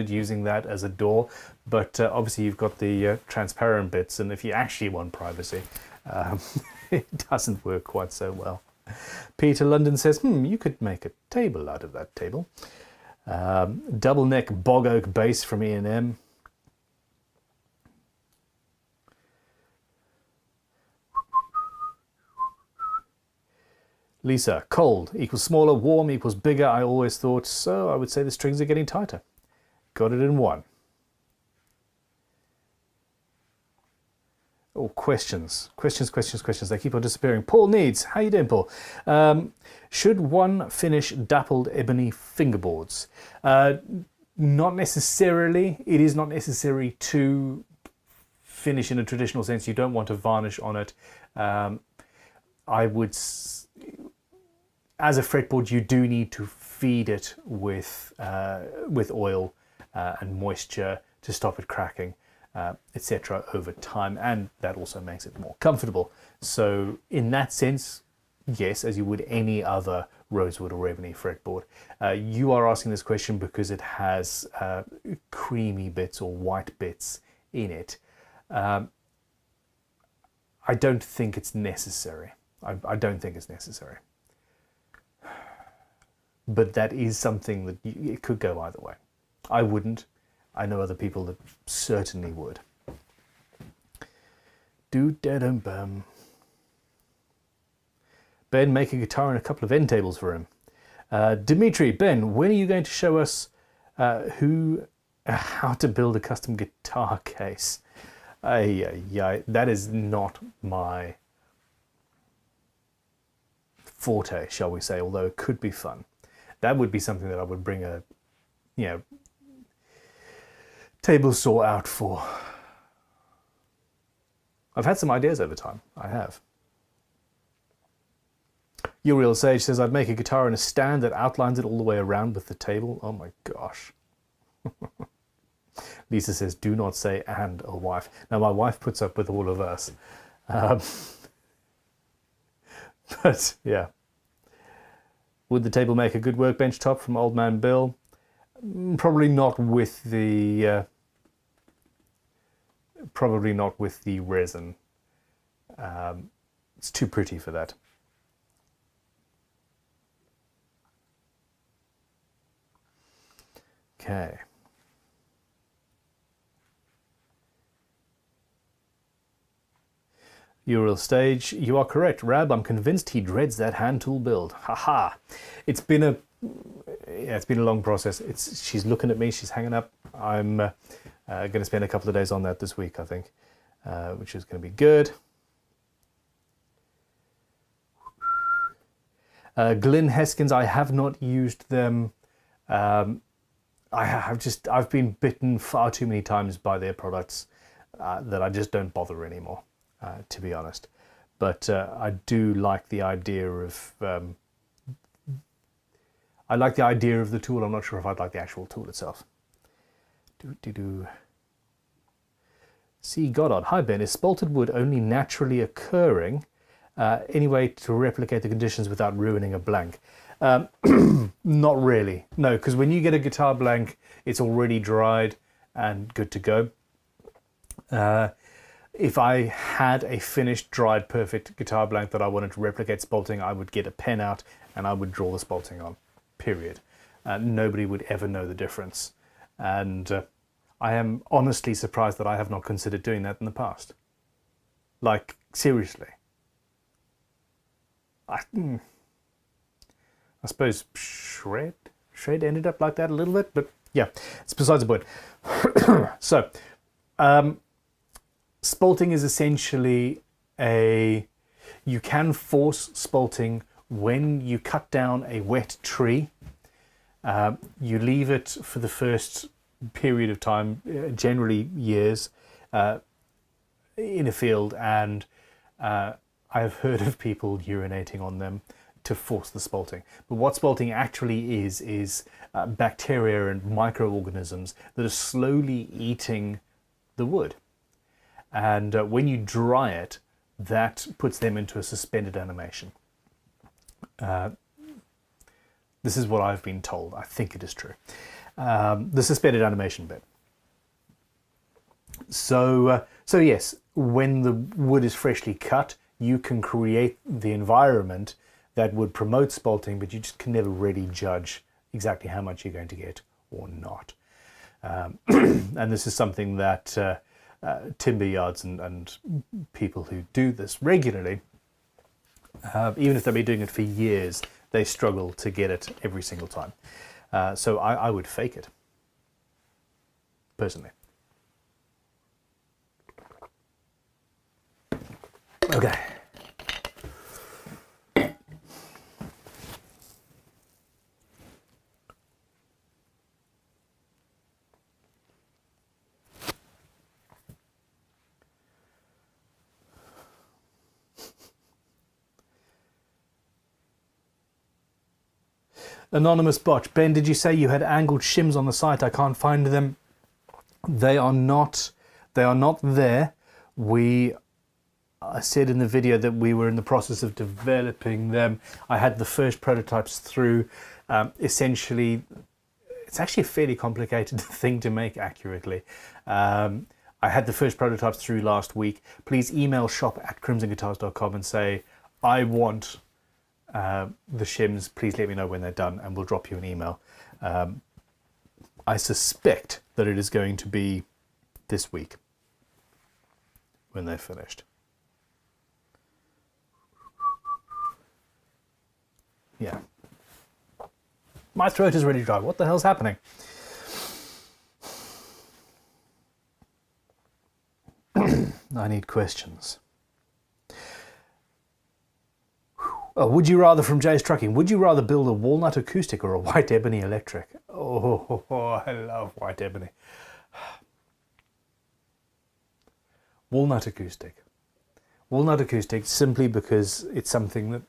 using that as a door, but obviously you've got the transparent bits, and if you actually want privacy, it doesn't work quite so well. Peter London says, you could make a table out of that table. Double neck bog oak bass from E&M. Lisa, cold equals smaller, warm equals bigger. I always thought so. I would say the strings are getting tighter. Got it in one. Oh, questions. They keep on disappearing. Paul Needs, how you doing, Paul? Should one finish dappled ebony fingerboards? Not necessarily. It is not necessary to finish in a traditional sense. You don't want to varnish on it. I would... As a fretboard, you do need to feed it with oil and moisture to stop it cracking, etc. over time, and that also makes it more comfortable. So in that sense, yes, as you would any other rosewood or ebony fretboard. You are asking this question because it has creamy bits or white bits in it. I don't think it's necessary. I don't think it's necessary. But that is something that it could go either way. I wouldn't. I know other people that certainly would. Do-da-dum-bum. Ben, make a guitar and a couple of end tables for him. Dimitri, Ben, when are you going to show us how to build a custom guitar case? That is not my forte, shall we say, although it could be fun. That would be something that I would bring a, table saw out for. I've had some ideas over time. I have. Your Real Sage says, I'd make a guitar and a stand that outlines it all the way around with the table. Oh my gosh. Lisa says, do not say and a wife. Now, my wife puts up with all of us. But, yeah. Would the table make a good workbench top from Old Man Bill? Probably not with the... probably not with the resin. It's too pretty for that. Okay. Ural Stage, you are correct, Rab. I'm convinced he dreads that hand tool build. Haha. It's been a long process. She's looking at me. She's hanging up. I'm going to spend a couple of days on that this week, I think, which is going to be good. Glyn Heskins, I have not used them. I've been bitten far too many times by their products that I just don't bother anymore, to be honest. But I do like the idea of the tool. I'm not sure if I'd like the actual tool itself. C. Goddard, hi Ben, is spalted wood only naturally occurring? Any way to replicate the conditions without ruining a blank? Not really, no, because when you get a guitar blank, it's already dried and good to go. If I had a finished, dried, perfect guitar blank that I wanted to replicate spalting, I would get a pen out and I would draw the spalting on, period. Nobody would ever know the difference. And I am honestly surprised that I have not considered doing that in the past. Like, seriously. I suppose shred ended up like that a little bit, but yeah, it's besides the point. So, spalting is essentially you can force spalting when you cut down a wet tree. You leave it for the first period of time, generally years, in a field, and I've heard of people urinating on them to force the spalting. But what spalting actually is bacteria and microorganisms that are slowly eating the wood. And when you dry it, that puts them into a suspended animation. This is what I've been told. I think it is true. The suspended animation bit. So yes, when the wood is freshly cut, you can create the environment that would promote spalting, but you just can never really judge exactly how much you're going to get or not. And this is something that timber yards and people who do this regularly, even if they've been doing it for years, they struggle to get it every single time. So I would fake it, personally. Okay. Anonymous Botch. Ben, did you say you had angled shims on the site? I can't find them. They are not there. I said in the video that we were in the process of developing them. I had the first prototypes through. Essentially, it's actually a fairly complicated thing to make accurately. I had the first prototypes through last week. Please email shop@crimsonguitars.com and say, I want the shims, please let me know when they're done and we'll drop you an email. I suspect that it is going to be this week when they're finished. Yeah. My throat is really dry. What the hell's happening? I need questions. Oh, would you rather, from Jay's Trucking, would you rather build a walnut acoustic or a white ebony electric? Oh, I love white ebony. Walnut acoustic. Walnut acoustic simply because it's something that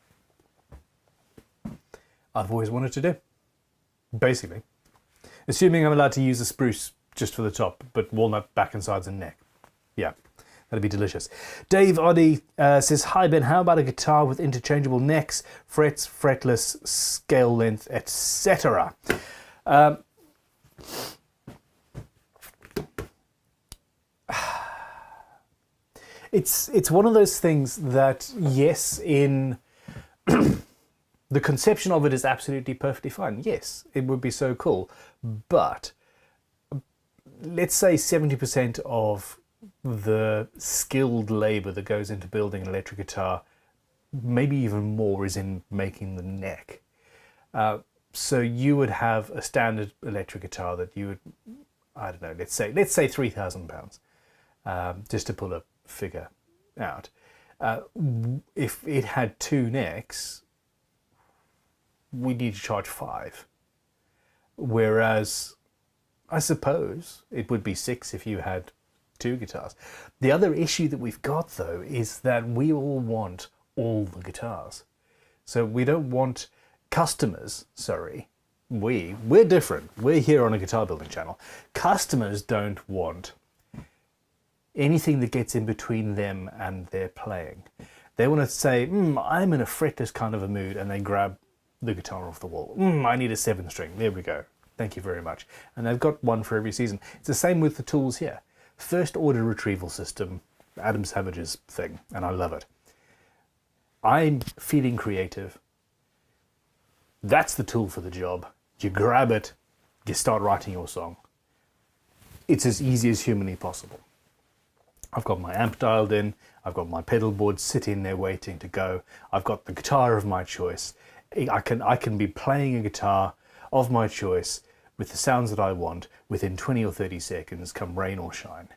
I've always wanted to do, basically. Assuming I'm allowed to use the spruce just for the top, but walnut back and sides and neck. Yeah, that'd be delicious. Dave Oddy says, hi Ben, how about a guitar with interchangeable necks, frets, fretless, scale length, etc.? It's one of those things that, yes, in the conception of it is absolutely perfectly fine. Yes, it would be so cool. But let's say 70% of the skilled labor that goes into building an electric guitar, maybe even more, is in making the neck. So you would have a standard electric guitar that you would, I don't know, let's say £3,000, just to pull a figure out. If it had two necks, we need to charge 5. Whereas I suppose it would be 6 if you had 2 guitars. The other issue that we've got, though, is that we all want all the guitars. So we don't want customers, sorry, we're different. We're here on a guitar building channel. Customers don't want anything that gets in between them and their playing. They want to say, I'm in a fretless kind of a mood, and they grab the guitar off the wall. I need a 7-string. There we go. Thank you very much. And they've got one for every season. It's the same with the tools here. First order retrieval system, Adam Savage's thing, and I love it. I'm feeling creative. That's the tool for the job. You grab it, you start writing your song. It's as easy as humanly possible. I've got my amp dialed in, I've got my pedal board sitting there waiting to go, I've got the guitar of my choice. I can be playing a guitar of my choice with the sounds that I want within 20 or 30 seconds, come rain or shine.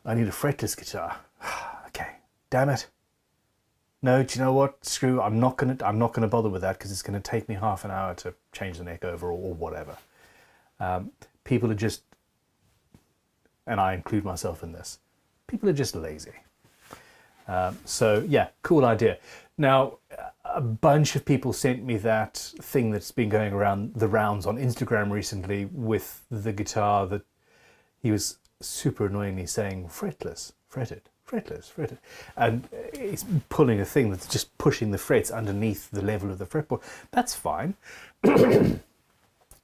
I need a fretless guitar. Okay, damn it. No, do you know what? Screw, I'm not gonna bother with that because it's gonna take me half an hour to change the neck over or whatever. People are just, and I include myself in this, people are just lazy. So yeah, cool idea. Now, a bunch of people sent me that thing that's been going around the rounds on Instagram recently with the guitar that he was super annoyingly saying fretless, fretted, fretless, fretted. And it's pulling a thing that's just pushing the frets underneath the level of the fretboard. That's fine.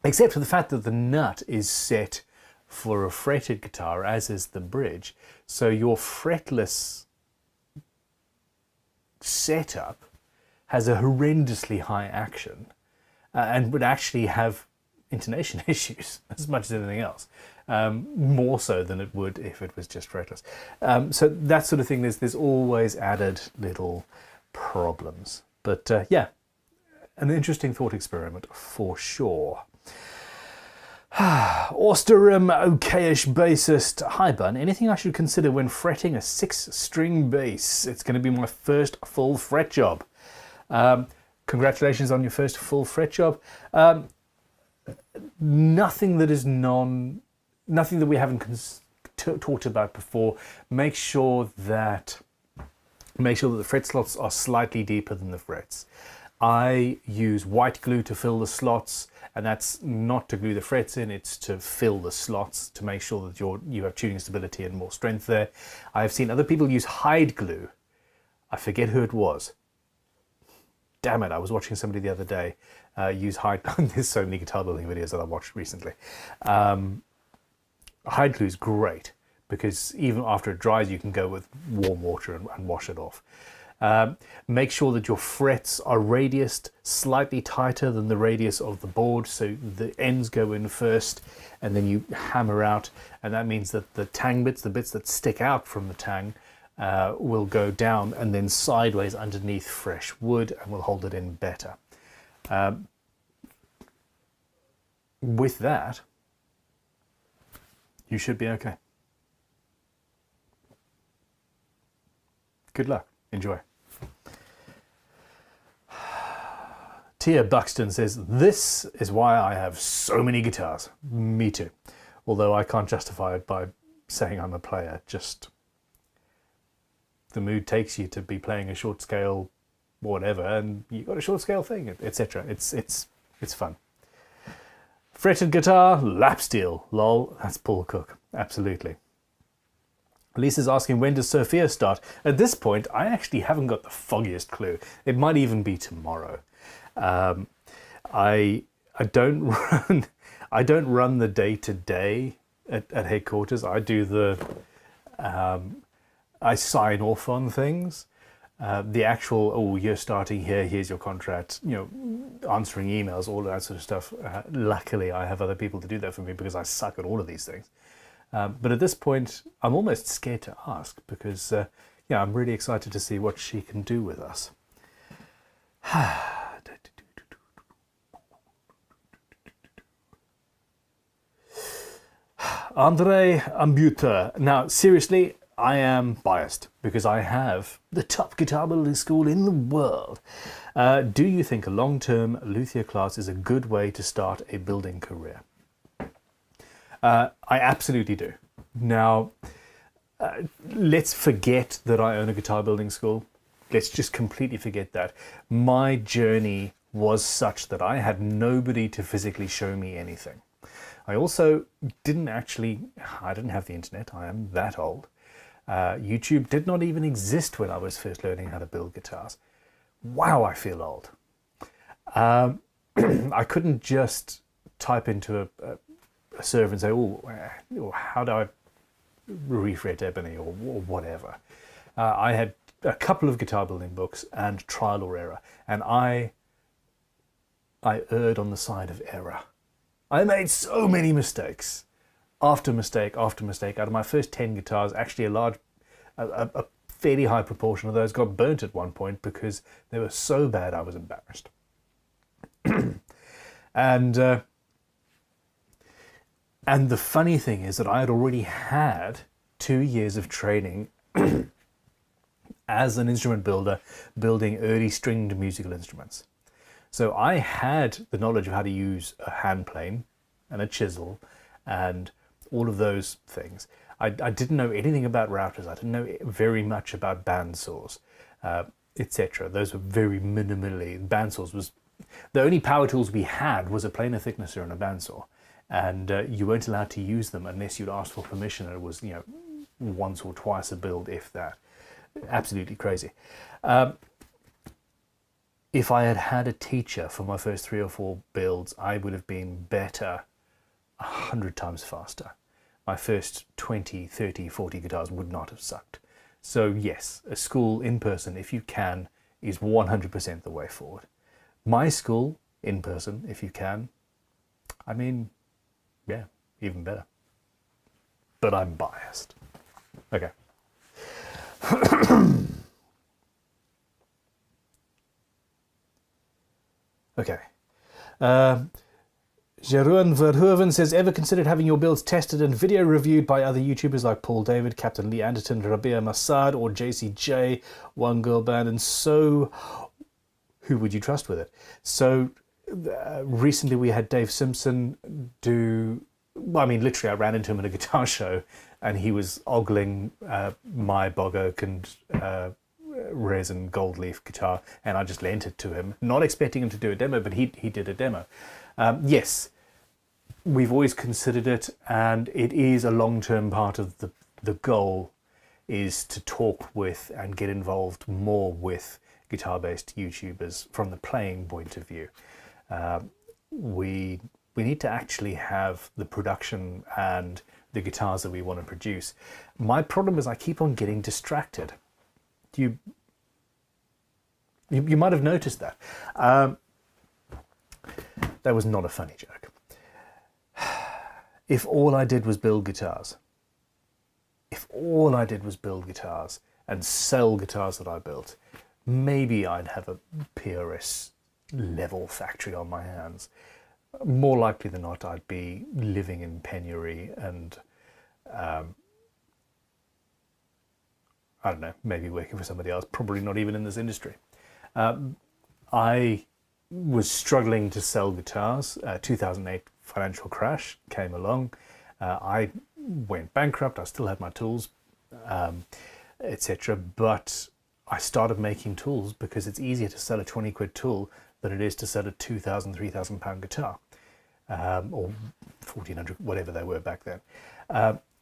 Except for the fact that the nut is set for a fretted guitar, as is the bridge. So your fretless setup has a horrendously high action and would actually have intonation issues as much as anything else, more so than it would if it was just fretless. So that sort of thing, there's always added little problems. But yeah, an interesting thought experiment for sure. Austerum, okayish bassist. Hi Bun, anything I should consider when fretting a 6-string bass? It's going to be my first full fret job. Congratulations on your first full fret job. Nothing that we haven't talked about before. Make sure that the fret slots are slightly deeper than the frets. I use white glue to fill the slots, and that's not to glue the frets in, it's to fill the slots to make sure that you have tuning stability and more strength there. I've seen other people use hide glue. I forget who it was. Damn it, I was watching somebody the other day use hide glue. There's so many guitar building videos that I watched recently. Hide glue is great because even after it dries, you can go with warm water and wash it off. Make sure that your frets are radiused slightly tighter than the radius of the board, so the ends go in first and then you hammer out, and that means that the tang bits, the bits that stick out from the tang, will go down and then sideways underneath fresh wood and will hold it in better. With that, you should be okay. Good luck. Enjoy. Tia Buxton says, this is why I have so many guitars. Me too. Although I can't justify it by saying I'm a player. Just the mood takes you to be playing a short scale whatever, and you got a short scale thing, etc. It's fun. Fretted guitar, lap steel. Lol, that's Paul Cook. Absolutely. Lisa's asking, when does Sophia start? At this point, I actually haven't got the foggiest clue. It might even be tomorrow. I don't run the day-to-day at headquarters. I do the I sign off on things. The actual, oh, you're starting here, here's your contract, you know, answering emails, all of that sort of stuff. Luckily, I have other people to do that for me because I suck at all of these things. But at this point, I'm almost scared to ask because, yeah, I'm really excited to see what she can do with us. Andre Ambuter. Now, seriously, I am biased because I have the top guitar building school in the world. Do you think a long-term luthier class is a good way to start a building career? I absolutely do. Now, let's forget that I own a guitar building school. Let's just completely forget that. My journey was such that I had nobody to physically show me anything. I also didn't have the internet. I am that old. YouTube did not even exist when I was first learning how to build guitars. Wow, I feel old. I couldn't just type into a server and say, oh, how do I refret ebony or whatever. I had a couple of guitar building books and trial or error, and I erred on the side of error. I made so many mistakes, after mistake after mistake. Out of my first 10 guitars, actually a fairly high proportion of those got burnt at one point because they were so bad I was embarrassed. And the funny thing is that I had already had 2 years of training as an instrument builder, building early stringed musical instruments. So I had the knowledge of how to use a hand plane and a chisel and all of those things. I didn't know anything about routers. I didn't know very much about bandsaws, etc. Those were very minimally. Bandsaws was the only power tools we had was a planer thicknesser and a bandsaw, and you weren't allowed to use them unless you'd asked for permission. And it was, you know, once or twice a build, if that. Absolutely crazy. If I had had a teacher for my first 3 or 4 builds, I would have been better 100 times faster. My first 20, 30, 40 guitars would not have sucked. So yes, a school in person, if you can, is 100% the way forward. My school in person, if you can, I mean, yeah, even better. But I'm biased. Okay. Okay. Jeroen Verhoeven says, ever considered having your builds tested and video reviewed by other YouTubers like Paul David, Captain Lee Anderton, Rabia Massad, or JCJ, One Girl Band, and so who would you trust with it? So recently we had Dave Simpson do, well, I mean, literally I ran into him at a guitar show and he was ogling my Bog Oak and resin gold leaf guitar, and I just lent it to him, not expecting him to do a demo, but he did a demo. Yes, we've always considered it, and it is a long-term part of the goal, is to talk with and get involved more with guitar-based YouTubers from the playing point of view. We need to actually have the production and the guitars that we want to produce. My problem is I keep on getting distracted. You might have noticed that. That was not a funny joke. If all I did was build guitars, and sell guitars that I built, maybe I'd have a PRS level factory on my hands. More likely than not, I'd be living in penury and I don't know, maybe working for somebody else, probably not even in this industry. I was struggling to sell guitars. 2008 financial crash came along. I went bankrupt. I still had my tools, etc. But I started making tools because it's easier to sell a 20 quid tool than it is to sell a 2,000, 3,000 pound guitar, or 1,400, whatever they were back then.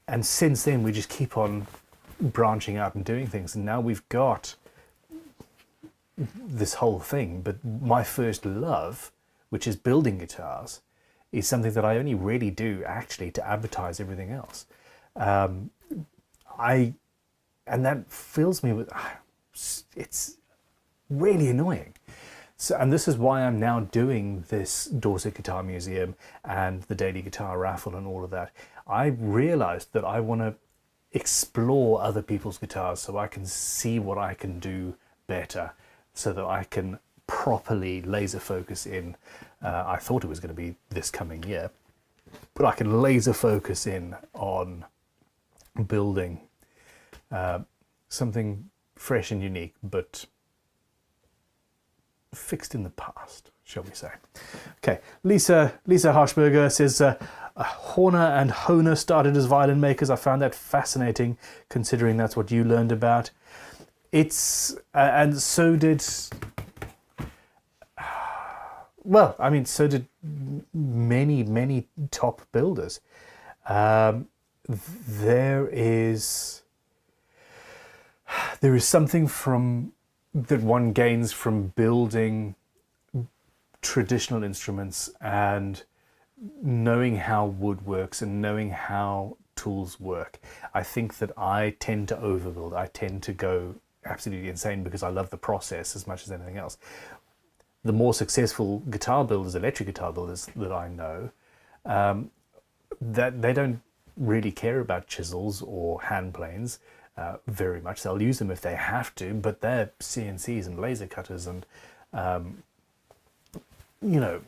And since then, we just keep on branching out and doing things, and now we've got this whole thing. But my first love, which is building guitars, is something that I only really do actually to advertise everything else. And that fills me with, it's really annoying. So, and this is why I'm now doing this Dorset Guitar Museum and the Daily Guitar Raffle and all of that. I realized that I want to explore other people's guitars so I can see what I can do better, so that I can properly laser focus in. I thought it was going to be this coming year, but I can laser focus in on building something fresh and unique, but fixed in the past, shall we say. Okay, Lisa Harshberger says, Horner and Honer started as violin makers. I found that fascinating, considering that's what you learned about. It's, and so did, well, I mean, so did many top builders. There is something from that one gains from building traditional instruments and knowing how wood works and knowing how tools work. I think that I tend to overbuild. I tend to go absolutely insane because I love the process as much as anything else. The more successful guitar builders, electric guitar builders that I know, that they don't really care about chisels or hand planes very much. They'll use them if they have to, but they're CNCs and laser cutters and you know,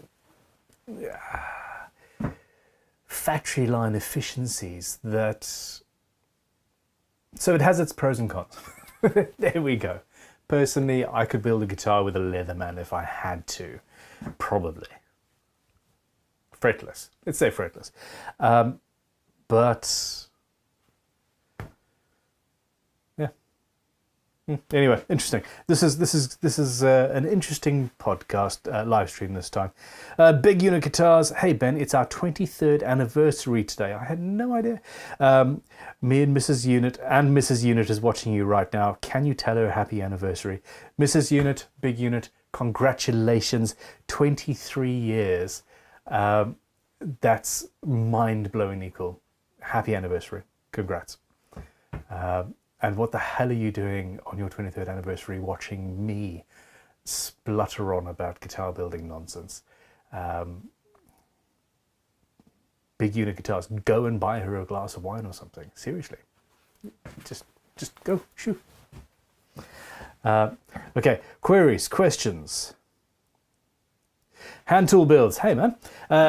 factory line efficiencies that, so it has its pros and cons. There we go. Personally, I could build a guitar with a Leatherman if I had to, probably. Fretless. Let's say fretless. But yeah. Anyway, interesting. This is an interesting podcast, live stream this time. Big Unit Guitars. Hey Ben, it's our 23rd anniversary today. I had no idea. Me and Mrs. Unit is watching you right now. Can you tell her a happy anniversary? Mrs. Unit, Big Unit, congratulations. 23 years. That's mind-blowingly cool. Happy anniversary. Congrats. And what the hell are you doing on your 23rd anniversary watching me splutter on about guitar building nonsense? Big Unit Guitars, go and buy her a glass of wine or something. Seriously. Just go, shoo. Okay, queries, questions. Hand tool builds. Hey man,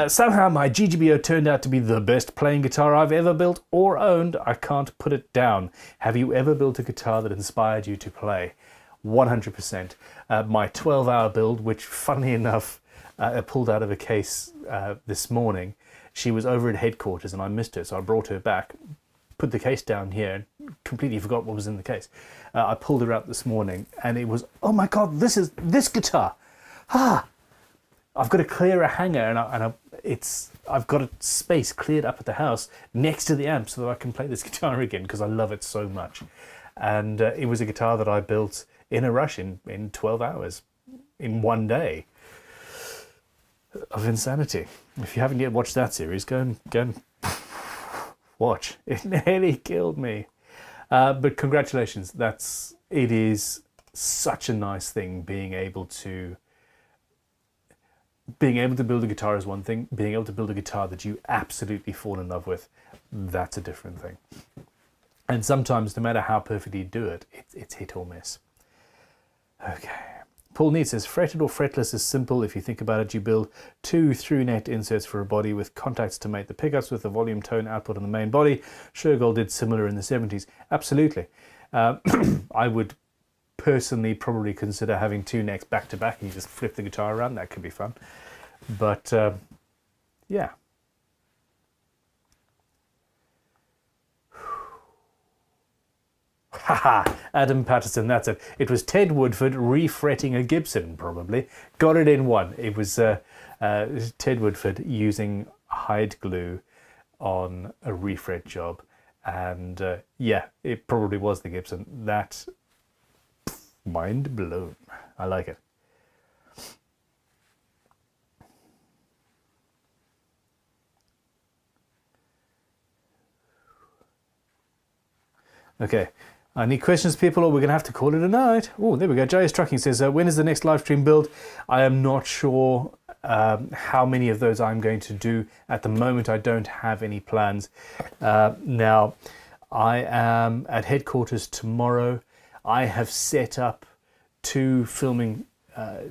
somehow my GGBO turned out to be the best playing guitar I've ever built or owned. I can't put it down. Have you ever built a guitar that inspired you to play? 100%. My 12-hour build, which funnily enough, I pulled out of a case this morning. She was over at headquarters and I missed her, so I brought her back, put the case down here, and completely forgot what was in the case. I pulled her out this morning and it was, oh my God, this is this guitar. I've got to clear a hanger and I've got a space cleared up at the house next to the amp so that I can play this guitar again because I love it so much. And it was a guitar that I built in a rush in 12 hours, in one day of insanity. If you haven't yet watched that series, go and watch. It nearly killed me. But congratulations. It is such a nice thing being able to build a guitar is one thing. Being able to build a guitar that you absolutely fall in love with, that's a different thing. And sometimes, no matter how perfectly you do it, it's hit or miss. Okay. Paul Neat says, fretted or fretless is simple. If you think about it, you build 2 through-net inserts for a body with contacts to mate the pickups with the volume tone output on the main body. Shergold did similar in the 70s. Absolutely. I would personally probably consider having 2 necks back-to-back and you just flip the guitar around. That could be fun. But, yeah. Haha, Adam Patterson, that's it. It was Ted Woodford refretting a Gibson, probably. Got it in one. It was Ted Woodford using hide glue on a refret job. And yeah, it probably was the Gibson. That, mind blown. I like it. Okay. Any questions, people, or we're going to have to call it a night? Oh, there we go. JS Trucking says, when is the next live stream build? I am not sure how many of those I'm going to do. At the moment, I don't have any plans. Now, I am at headquarters tomorrow. I have set up 2 filming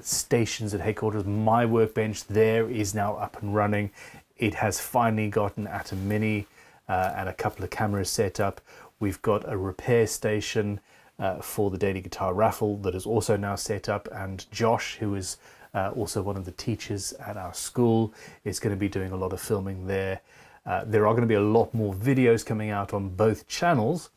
stations at headquarters. My workbench there is now up and running. It has finally gotten ATEM Mini and a couple of cameras set up. We've got a repair station for the Daily Guitar Raffle that is also now set up, and Josh, who is also one of the teachers at our school, is going to be doing a lot of filming there. There are going to be a lot more videos coming out on both channels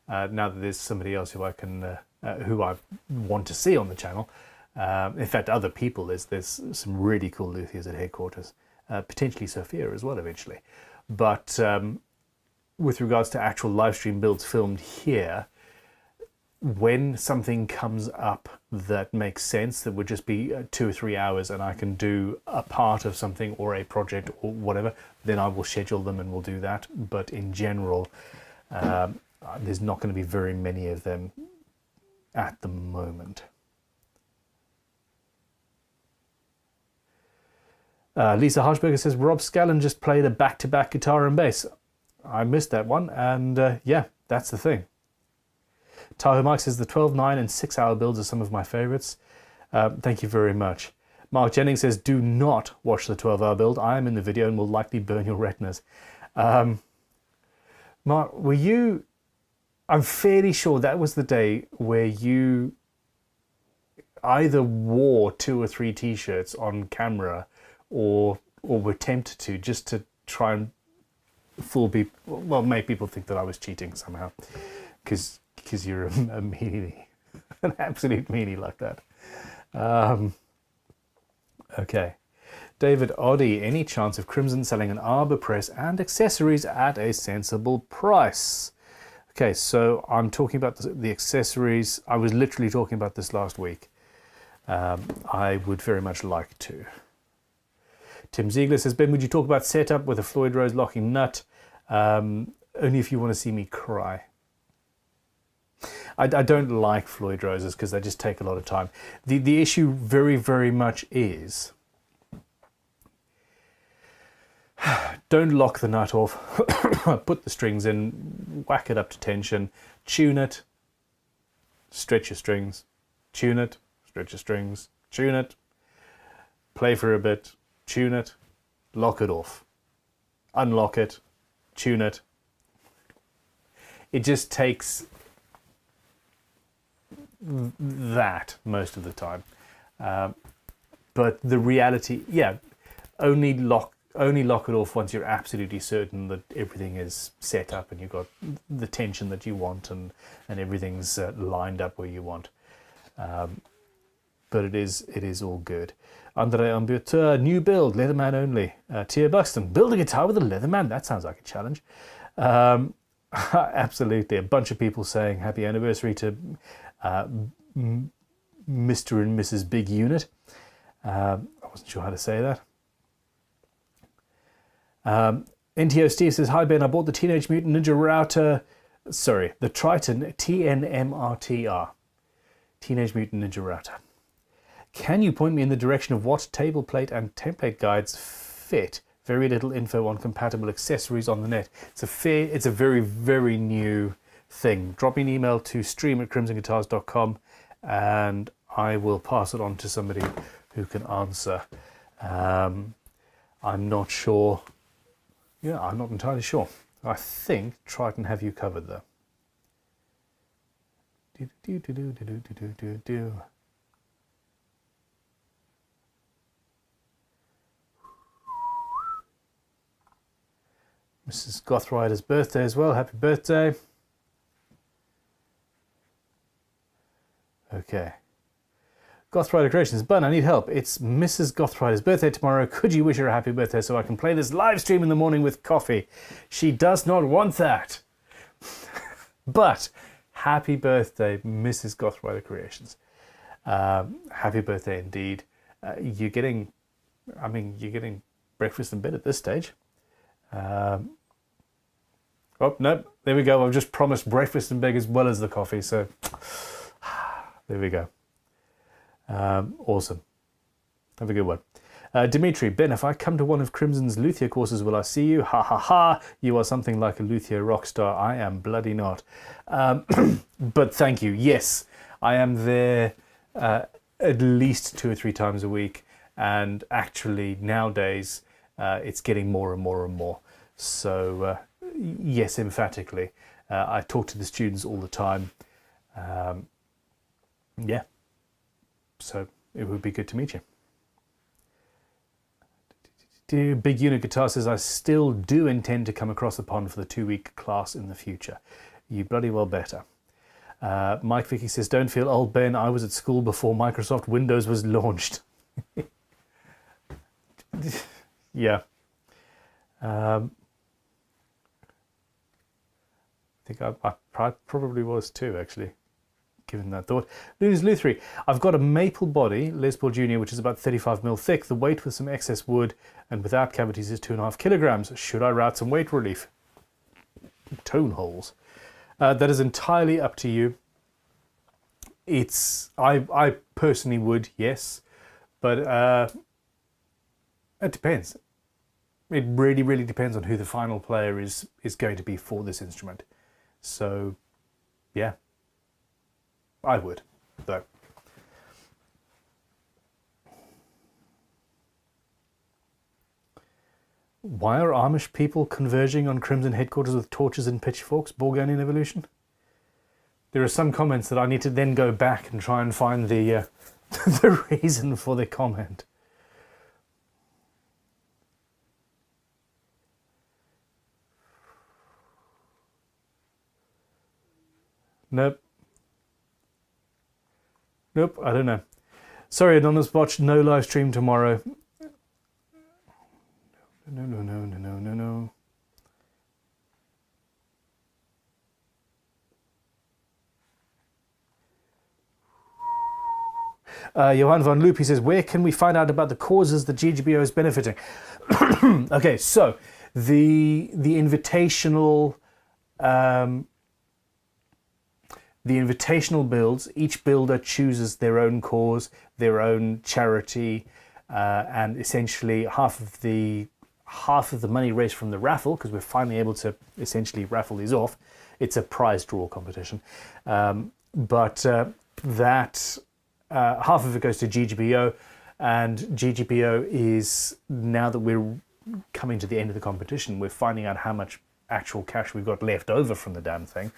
now that there's somebody else who I can, who I want to see on the channel. In fact, other people. There's some really cool luthiers at headquarters, potentially Sophia as well eventually, but. With regards to actual live stream builds filmed here, when something comes up that makes sense, that would just be 2 or 3 hours and I can do a part of something or a project or whatever, then I will schedule them and we'll do that. But in general, there's not going to be very many of them at the moment. Lisa Harshberger says, Rob Scallon just played a back-to-back guitar and bass. I missed that one, and yeah, that's the thing. Tahoe Mike says the 12/9 and 6-hour builds are some of my favorites. Thank you very much. Mark Jennings says, do not watch the 12-hour build. I am in the video and will likely burn your retinas. Mark, were you... I'm fairly sure that was the day where you either wore 2 or 3 t-shirts on camera or were tempted to, just to try and fool people, well, make people think that I was cheating somehow, because you're a meanie, an absolute meanie like that. Okay. David Oddy, any chance of Crimson selling an arbor press and accessories at a sensible price? Okay, so I'm talking about the accessories. I was literally talking about this last week. I would very much like to. Tim Ziegler says, Ben, would you talk about setup with a Floyd Rose locking nut? Only if you want to see me cry. I don't like Floyd Roses because they just take a lot of time. The issue very, very much is don't lock the nut off, put the strings in, whack it up to tension, tune it, stretch your strings, tune it, stretch your strings, tune it, play for a bit, tune it, lock it off, unlock it, tune it. It just takes that most of the time. But the reality, yeah, only lock it off once you're absolutely certain that everything is set up and you've got the tension that you want and everything's lined up where you want. But it is all good. Andre Ambuteur, new build, Leatherman only. Tia Buxton, build a guitar with a Leatherman. That sounds like a challenge. Absolutely. A bunch of people saying happy anniversary to Mr. and Mrs. Big Unit. I wasn't sure how to say that. NTO Steve says, hi Ben, I bought the Teenage Mutant Ninja Router. Sorry, the Triton TNMRTR. Teenage Mutant Ninja Router. Can you point me in the direction of what table plate and template guides fit? Very little info on compatible accessories on the net. It's a very, very new thing. Drop me an email to stream@crimsonguitars.com and I will pass it on to somebody who can answer. I'm not sure. Yeah, I'm not entirely sure. I think Triton have you covered though. Mrs. Gothrider's birthday as well. Happy birthday. Okay. Gothrider Creations. Bun, I need help. It's Mrs. Gothrider's birthday tomorrow. Could you wish her a happy birthday so I can play this live stream in the morning with coffee? She does not want that. But happy birthday, Mrs. Gothrider Creations. Happy birthday indeed. You're getting breakfast in bed at this stage. Oh, no, there we go. I've just promised breakfast in bed as well as the coffee, so there we go. Awesome. Have a good one. Dimitri, Ben, if I come to one of Crimson's Luthier courses, will I see you? Ha ha ha. You are something like a Luthier rock star. I am bloody not. But thank you. Yes, I am there at least 2 or 3 times a week. And actually nowadays it's getting more and more and more. So yes, emphatically. I talk to the students all the time. Yeah. So it would be good to meet you. Big Unit Guitar says, I still do intend to come across the pond for the 2-week class in the future. You bloody well better. Mike Vicky says, don't feel old, Ben. I was at school before Microsoft Windows was launched. Yeah. I think I probably was too, actually, given that thought. Luna's Luthery. I've got a maple body, Les Paul Junior, which is about 35mm thick. The weight with some excess wood and without cavities is 2.5 kilograms. Should I route some weight relief? Tone holes. That is entirely up to you. I personally would, yes, but it depends. It really, really depends on who the final player is going to be for this instrument. So, yeah, I would, though. Why are Amish people converging on Crimson headquarters with torches and pitchforks? Borganian evolution? There are some comments that I need to then go back and try and find the the reason for the comment. Nope. Nope, I don't know. Sorry, Anonymous Botch, no live stream tomorrow. No. Johan van Loop, he says, where can we find out about the causes the GGBO is benefiting? Okay, so the invitational builds, each builder chooses their own cause, their own charity, and essentially half of the money raised from the raffle, because we're finally able to essentially raffle these off. It's a prize draw competition, but that half of it goes to GGBO, and GGBO is, now that we're coming to the end of the competition, we're finding out how much actual cash we've got left over from the damn thing.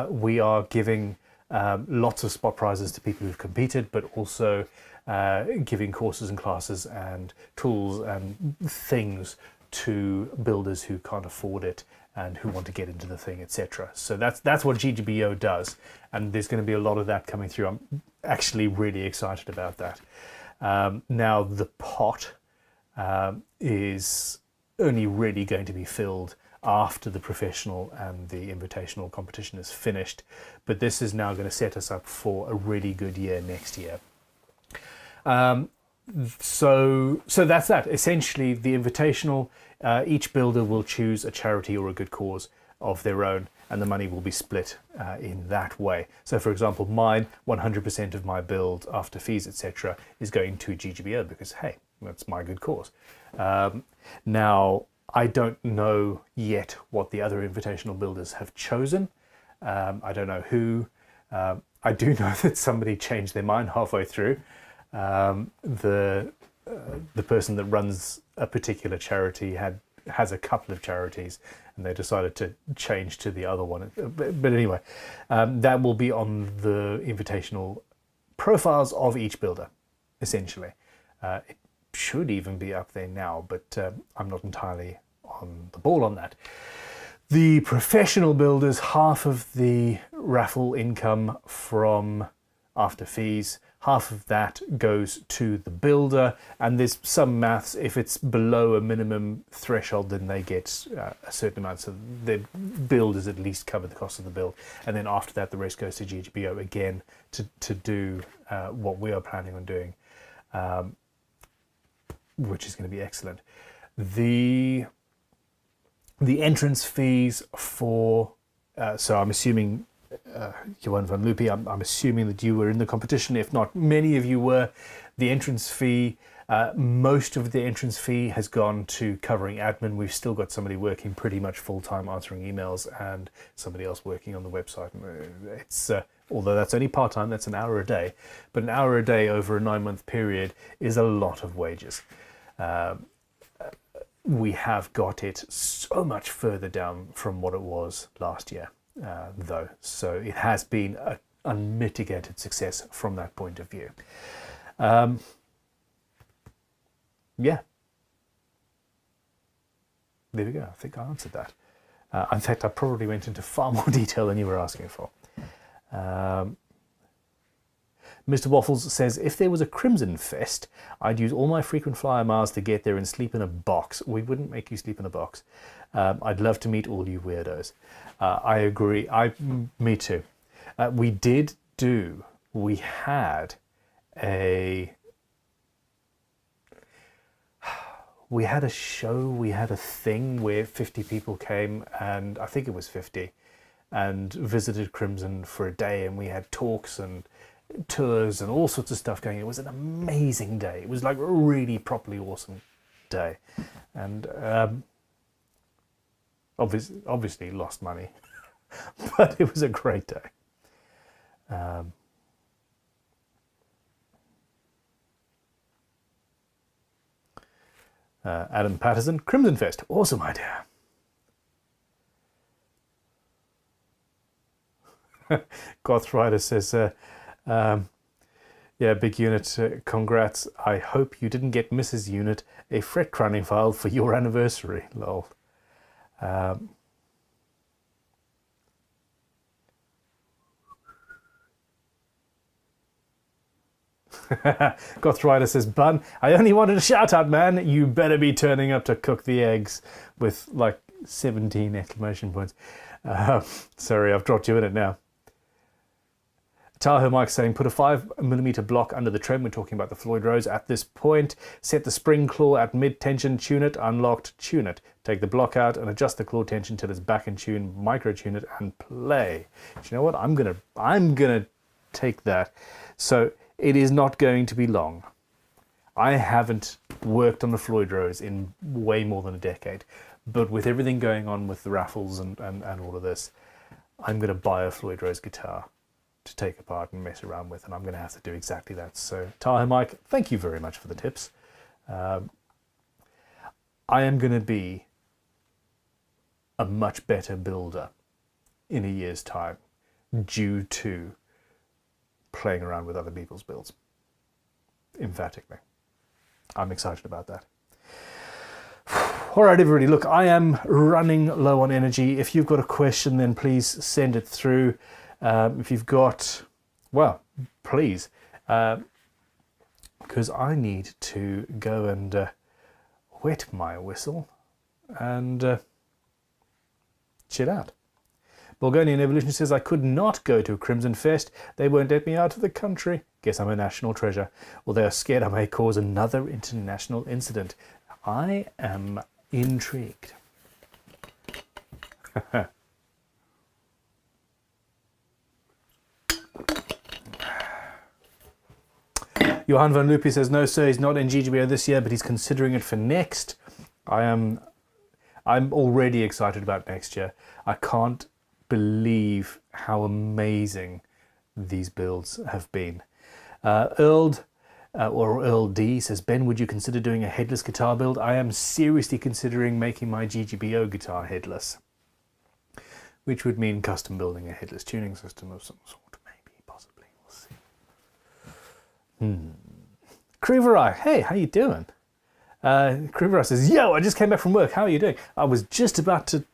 We are giving lots of spot prizes to people who've competed, but also giving courses and classes and tools and things to builders who can't afford it and who want to get into the thing, etc. So that's what GGBO does, and there's going to be a lot of that coming through. I'm actually really excited about that. Now the pot is only really going to be filled after the professional and the invitational competition is finished, but this is now going to set us up for a really good year next year. So that's that. Essentially, the invitational, each builder will choose a charity or a good cause of their own, and the money will be split in that way. So, for example, mine, 100% of my build after fees, etc., is going to GGBO because, hey, that's my good cause. Now, I don't know yet what the other invitational builders have chosen. I don't know who. I do know that somebody changed their mind halfway through. The person that runs a particular charity has a couple of charities, and they decided to change to the other one. But anyway, that will be on the invitational profiles of each builder, essentially. It should even be up there now, but I'm not entirely on the ball on that. The professional builders, half of the raffle income from after fees, half of that goes to the builder, and there's some maths. If it's below a minimum threshold, then they get a certain amount, so the builders at least cover the cost of the build, and then after that the rest goes to GGBO again to do what we are planning on doing, which is going to be excellent. The entrance fees for, so I'm assuming, Johan van Loopy, I'm assuming that you were in the competition. If not, many of you were. The entrance fee, most of the entrance fee has gone to covering admin. We've still got somebody working pretty much full-time answering emails, and somebody else working on the website. It's although that's only part-time, that's an hour a day, but an hour a day over a 9-month period is a lot of wages. We have got it so much further down from what it was last year, though. So it has been an unmitigated success from that point of view. Yeah. There we go. I think I answered that. In fact, I probably went into far more detail than you were asking for. Mr. Waffles says, if there was a Crimson Fest, I'd use all my frequent flyer miles to get there and sleep in a box. We wouldn't make you sleep in a box. I'd love to meet all you weirdos. I agree. Me too. We had a show, we had a thing where 50 people came, and I think it was 50, and visited Crimson for a day, and we had talks and tours and all sorts of stuff going. It was an amazing day. It was like a really properly awesome day, and obviously lost money, but it was a great day. Adam Patterson, Crimson Fest, awesome idea. Goth Rider says, yeah, big unit, congrats. I hope you didn't get Mrs. Unit a fret crowning file for your anniversary, lol. Goth Rider says, Bun, I only wanted a shout out, man. You better be turning up to cook the eggs, with like 17 exclamation points. Sorry, I've dropped you in it now. Tahoe Mike saying, put a 5mm block under the trim. We're talking about the Floyd Rose at this point. Set the spring claw at mid-tension, tune it, unlocked, tune it. Take the block out and adjust the claw tension till it's back in tune, micro-tune it, and play. Do you know what? I'm gonna take that. So it is not going to be long. I haven't worked on the Floyd Rose in way more than a decade, but with everything going on with the raffles and all of this, I'm gonna buy a Floyd Rose guitar to take apart and mess around with, and I'm going to have to do exactly that. So Tahoe Mike, thank you very much for the tips. I am going to be a much better builder in a year's time due to playing around with other people's builds. Emphatically. I'm excited about that. All right, everybody, look, I am running low on energy. If you've got a question, then please send it through. If you've got, well, please, because I need to go and wet my whistle and chill out. Bulgarian Evolution says, I could not go to a Crimson Fest. They won't let me out of the country. Guess I'm a national treasure. Well, they are scared I may cause another international incident. I am intrigued. Johan van Loopy says, no sir, he's not in GGBO this year, but he's considering it for next. I'm already excited about next year. I can't believe how amazing these builds have been. Earl D says, Ben, would you consider doing a headless guitar build? I am seriously considering making my GGBO guitar headless, which would mean custom building a headless tuning system of some sort, maybe, possibly, we'll see. Creverai, hey, how you doing? Creverai says, yo, I just came back from work, how are you doing? I was just about to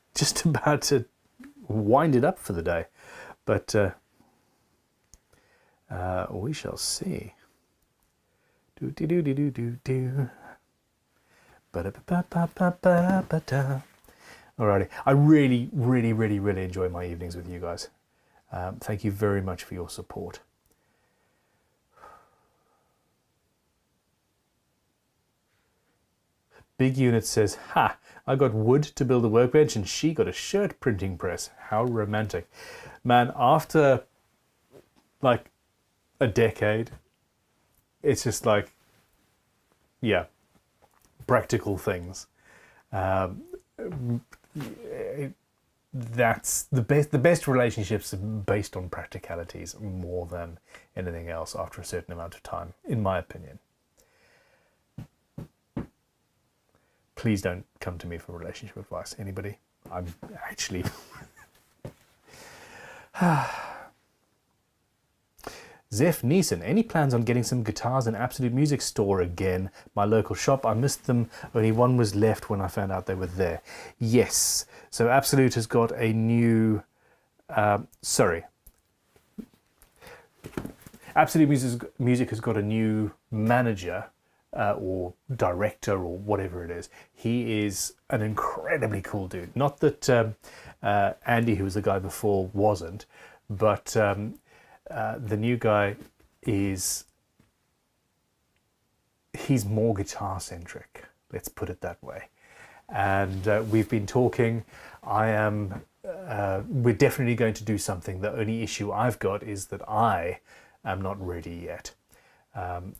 wind it up for the day, but we shall see. Alrighty, I really enjoy my evenings with you guys. Thank you very much for your support. Big Unit says, ha, I got wood to build a workbench and she got a shirt printing press. How romantic. Man, after like a decade, it's just like, yeah, practical things. That's the best. The best relationships are based on practicalities more than anything else after a certain amount of time, in my opinion. Please don't come to me for relationship advice, anybody. I'm actually... Zeph Neeson, any plans on getting some guitars in Absolute Music Store again? My local shop, I missed them. Only one was left when I found out they were there. Yes, so Absolute has got a new... Absolute Music has got a new manager or director or whatever it is. He is an incredibly cool dude. Not that Andy, who was the guy before, wasn't, but... the new guy he's more guitar centric, let's put it that way. And we've been talking. We're definitely going to do something. The only issue I've got is that I am not ready yet.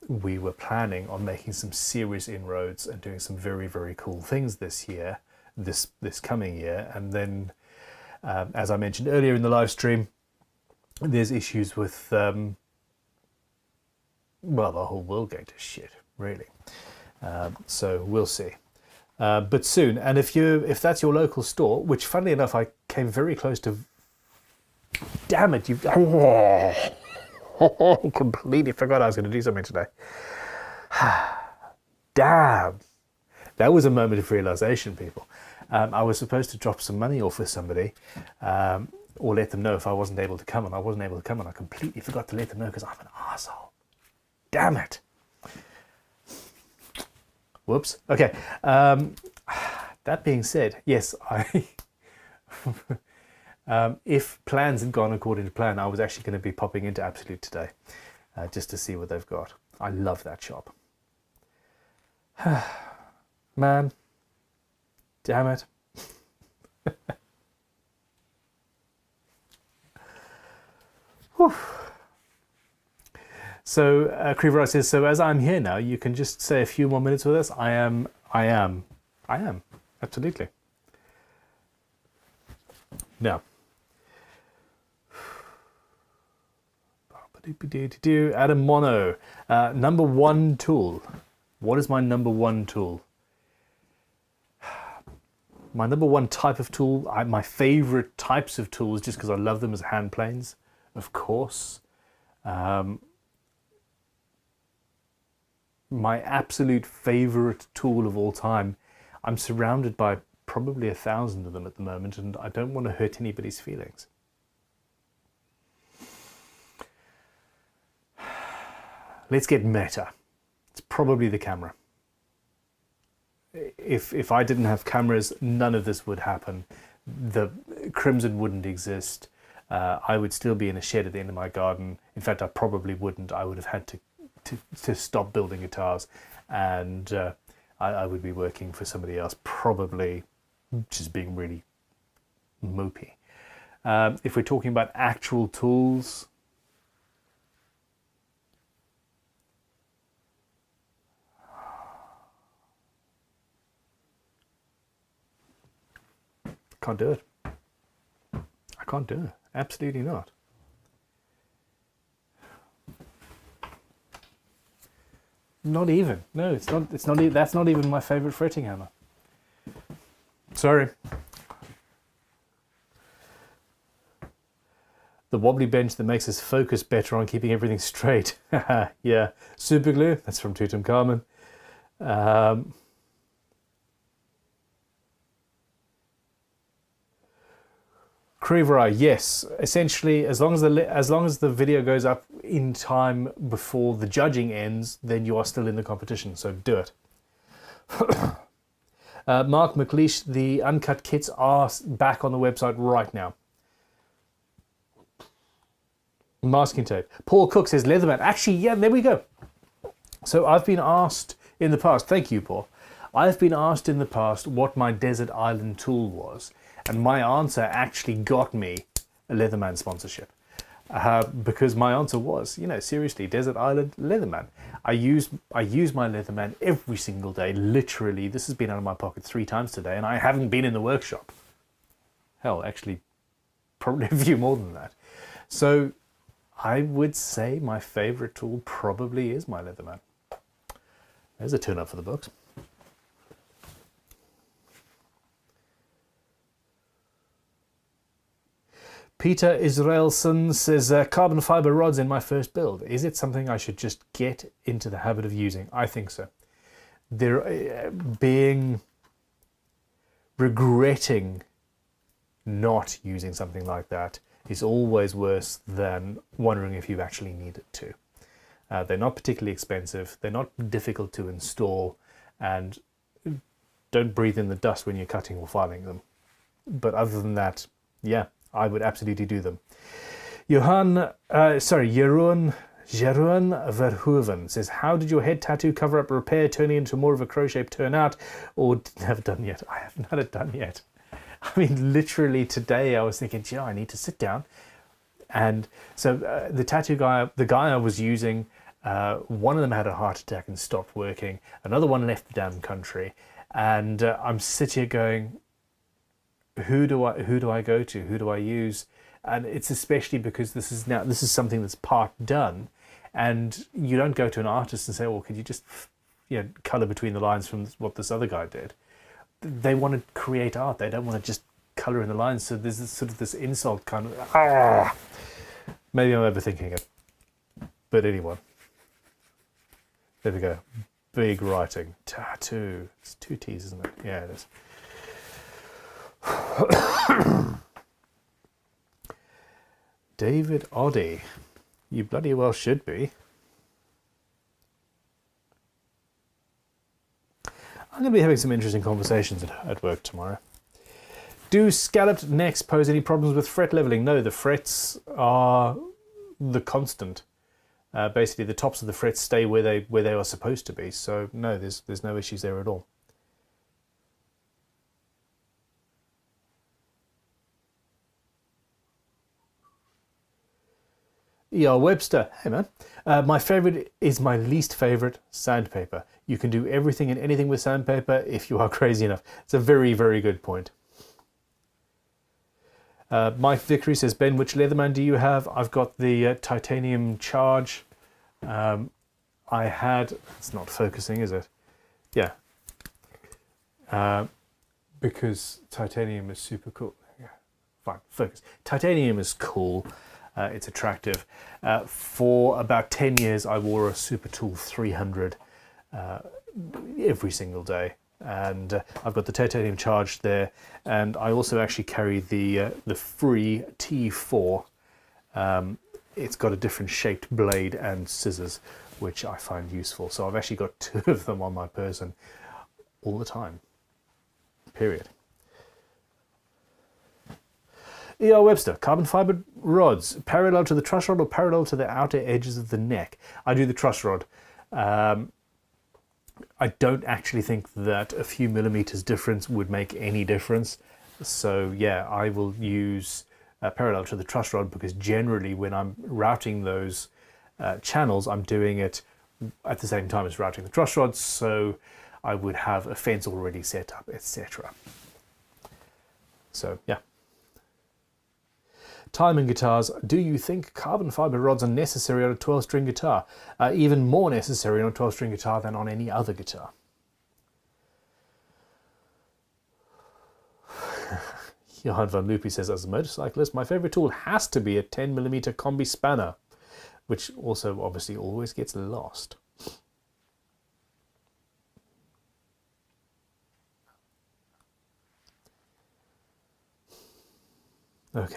We were planning on making some serious inroads and doing some very cool things this year, this coming year. And then, as I mentioned earlier in the live stream, there's issues with, well, the whole world going to shit, really. So we'll see. But soon. And if that's your local store, which funnily enough, I came very close to... Damn it, you... completely forgot I was going to do something today. Damn. That was a moment of realization, people. I was supposed to drop some money off with somebody, or let them know if I wasn't able to come, and I wasn't able to come, and I completely forgot to let them know because I'm an arsehole. Damn it. Whoops. Okay. That being said, yes, if plans had gone according to plan, I was actually going to be popping into Absolute today just to see what they've got. I love that shop. Man. Damn it. So Creever says, so as I'm here now, you can just say a few more minutes with us. I am, absolutely. Now, Adam Mono, number one tool. What is my number one tool? My number one type of tool, my favorite types of tools, just because I love them, as hand planes, of course. My absolute favorite tool of all time. I'm surrounded by probably 1,000 of them at the moment, and I don't want to hurt anybody's feelings. Let's get meta. It's probably the camera. If I didn't have cameras, none of this would happen. The Crimson wouldn't exist. I would still be in a shed at the end of my garden. In fact, I probably wouldn't. I would have had to stop building guitars, and I would be working for somebody else, probably just being really mopey. If we're talking about actual tools, can't do it. I can't do it. Absolutely not. Not even. No, it's not. It's not. That's not even my favorite fretting hammer. Sorry. The wobbly bench that makes us focus better on keeping everything straight. Yeah. Super glue. That's from Tutankhamun. Creverai, yes. Essentially, as long as the video goes up in time before the judging ends, then you are still in the competition. So do it. Mark McLeish, the uncut kits are back on the website right now. Masking tape. Paul Cook says Leatherman. Actually, yeah, there we go. So I've been asked in the past. Thank you, Paul. I've been asked in the past what my desert island tool was. And my answer actually got me a Leatherman sponsorship. Because my answer was, you know, seriously, desert island, Leatherman. I use my Leatherman every single day. Literally, this has been out of my pocket 3 times today, and I haven't been in the workshop. Hell, actually, probably a few more than that. So I would say my favorite tool probably is my Leatherman. There's a turn up for the books. Peter Israelson says, carbon fiber rods in my first build. Is it something I should just get into the habit of using? I think so. Regretting not using something like that is always worse than wondering if you actually need it to. They're not particularly expensive. They're not difficult to install, and don't breathe in the dust when you're cutting or filing them. But other than that, yeah, I would absolutely do them. Jeroen Verhoeven says, how did your head tattoo cover up repair turning into more of a crow shape turn out? Or never done yet? I haven't had it done yet. I mean, literally today I was thinking, gee, I need to sit down. And so the tattoo guy, the guy I was using, one of them had a heart attack and stopped working. Another one left the damn country. And I'm sitting here going, who do I go to? Who do I use? And it's especially because this is something that's part done, and you don't go to an artist and say, well, could you just, you know, color between the lines from what this other guy did. They want to create art. They don't want to just color in the lines. So there's this insult kind of, maybe I'm overthinking it. But anyway, there we go. Big writing. Tattoo. It's 2 T's, isn't it? Yeah, it is. David Oddy, you bloody well should be. I'm going to be having some interesting conversations at work tomorrow. Do scalloped necks pose any problems with fret leveling? No, the frets are the constant. Basically, the tops of the frets stay where they are supposed to be. So no, there's no issues there at all. E.R. Webster, hey man, my favorite is my least favorite, sandpaper. You can do everything and anything with sandpaper if you are crazy enough. It's a very, very good point. Mike Vickery says, Ben, which Leatherman do you have? I've got the titanium charge. It's not focusing, is it? Yeah. Because titanium is super cool. Yeah. Fine, focus. Titanium is cool. It's attractive. For about 10 years, I wore a Super Tool 300 every single day. And I've got the titanium charge there. And I also actually carry the free T4. It's got a different shaped blade and scissors, which I find useful. So I've actually got 2 of them on my person all the time. Period. E.R. Webster, carbon fiber rods, parallel to the truss rod or parallel to the outer edges of the neck? I do the truss rod. I don't actually think that a few millimeters difference would make any difference. So yeah, I will use parallel to the truss rod, because generally when I'm routing those channels, I'm doing it at the same time as routing the truss rods. So I would have a fence already set up, etc. So yeah. Timing guitars, do you think carbon fiber rods are necessary on a 12-string guitar? Even more necessary on a 12-string guitar than on any other guitar. Johan van Loopy says, as a motorcyclist, my favourite tool has to be a 10mm combi spanner, which also obviously always gets lost. Okay.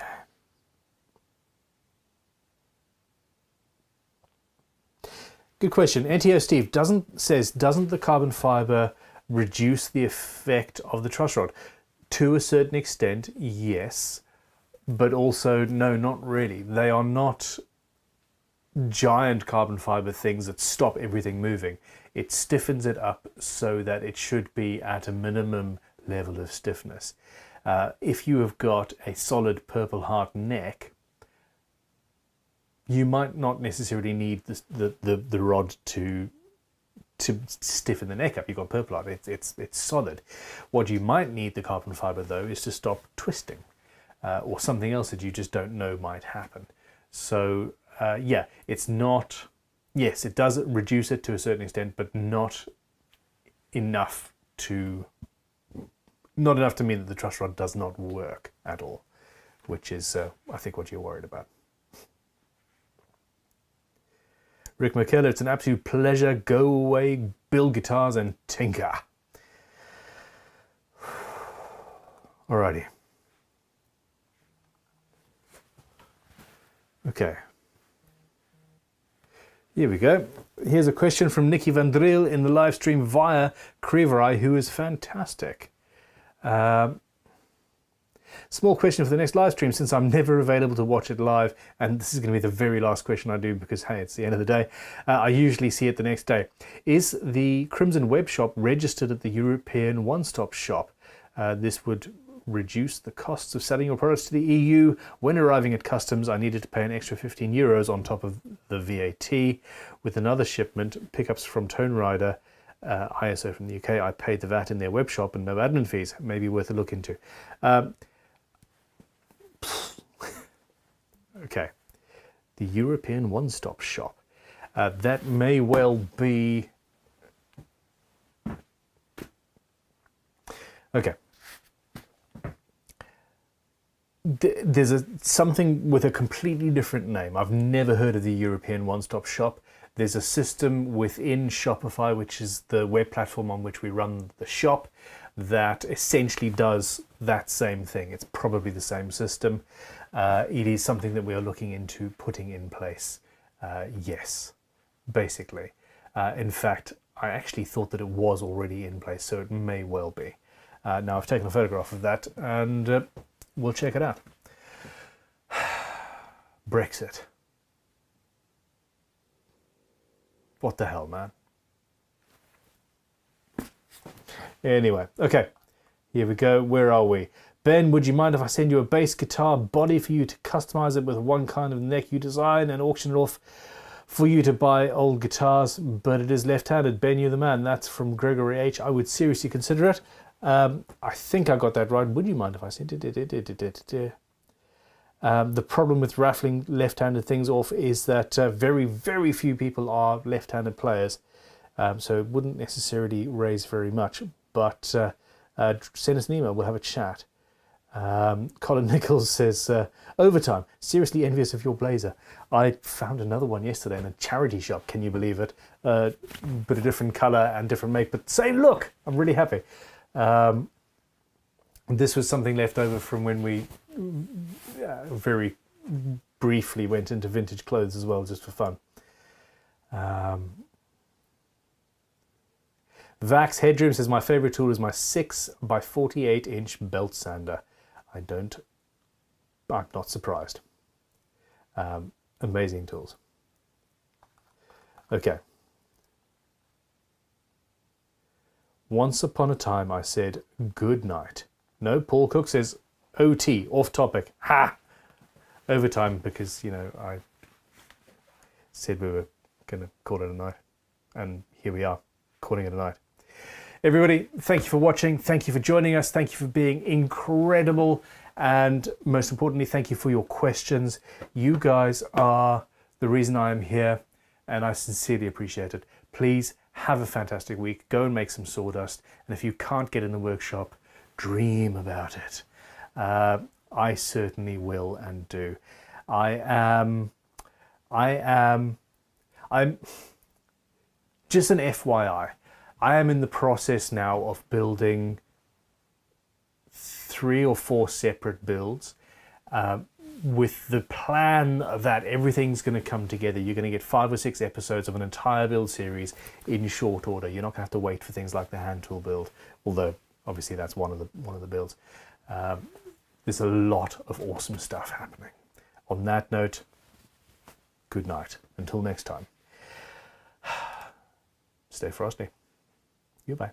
Good question. NTO Steve doesn't the carbon fiber reduce the effect of the truss rod? To a certain extent, yes, but also no, not really. They are not giant carbon fiber things that stop everything moving. It stiffens it up so that it should be at a minimum level of stiffness. If you have got a solid Purple Heart neck, you might not necessarily need the rod to stiffen the neck up. You've got Purple Heart, it's solid. What you might need the carbon fiber though is to stop twisting, or something else that you just don't know might happen. So yeah, it's not, yes, it does reduce it to a certain extent, but not enough to mean that the truss rod does not work at all, which is I think what you're worried about. Rick McKellar, it's an absolute pleasure. Go away, build guitars and tinker. Alrighty. Okay. Here we go. Here's a question from Nicky Van Driel in the live stream via Creverai, who is fantastic. Small question for the next live stream, since I'm never available to watch it live, and this is going to be the very last question I do because, hey, it's the end of the day. I usually see it the next day. Is the Crimson Web Shop registered at the European One-Stop Shop? This would reduce the costs of selling your products to the EU. When arriving at customs, I needed to pay an extra €15 on top of the VAT. With another shipment, pickups from Tone Rider, ISO from the UK, I paid the VAT in their web shop and no admin fees. Maybe worth a look into. Okay, the European One-Stop Shop. That may well be... Okay. There's something with a completely different name. I've never heard of the European One-Stop Shop. There's a system within Shopify, which is the web platform on which we run the shop, that essentially does that same thing. It's probably the same system. It is something that we are looking into putting in place. Yes, basically. In fact, I actually thought that it was already in place, so it may well be. Now I've taken a photograph of that and we'll check it out. Brexit. What the hell, man? Anyway, okay, here we go. Where are we? Ben, would you mind if I send you a bass guitar body for you to customize it with one kind of neck you design and auction it off for you to buy old guitars, but it is left-handed? Ben, you're the man. That's from Gregory H. I would seriously consider it. I think I got that right. Would you mind if I sent it? The problem with raffling left-handed things off is that very, very few people are left-handed players. So it wouldn't necessarily raise very much, but send us an email, we'll have a chat. Colin Nichols says, overtime, seriously envious of your blazer. I found another one yesterday in a charity shop, can you believe it? But a different colour and different make, but same look. I'm really happy. This was something left over from when we very briefly went into vintage clothes as well, just for fun. Vax Headroom says, my favourite tool is my 6x48" belt sander. I'm not surprised. Amazing tools. Okay. Once upon a time I said good night. No, Paul Cook says OT, off topic. Ha! Overtime, because, you know, I said we were going to call it a night. And here we are, calling it a night. Everybody, thank you for watching. Thank you for joining us. Thank you for being incredible. And most importantly, thank you for your questions. You guys are the reason I am here, and I sincerely appreciate it. Please have a fantastic week. Go and make some sawdust. And if you can't get in the workshop, dream about it. I certainly will and do. I'm just an FYI. I am in the process now of building 3 or 4 separate builds with the plan that everything's going to come together. You're going to get 5 or 6 episodes of an entire build series in short order. You're not going to have to wait for things like the hand tool build, although obviously that's one of the builds. There's a lot of awesome stuff happening. On that note, good night. Until next time. Stay frosty. Goodbye.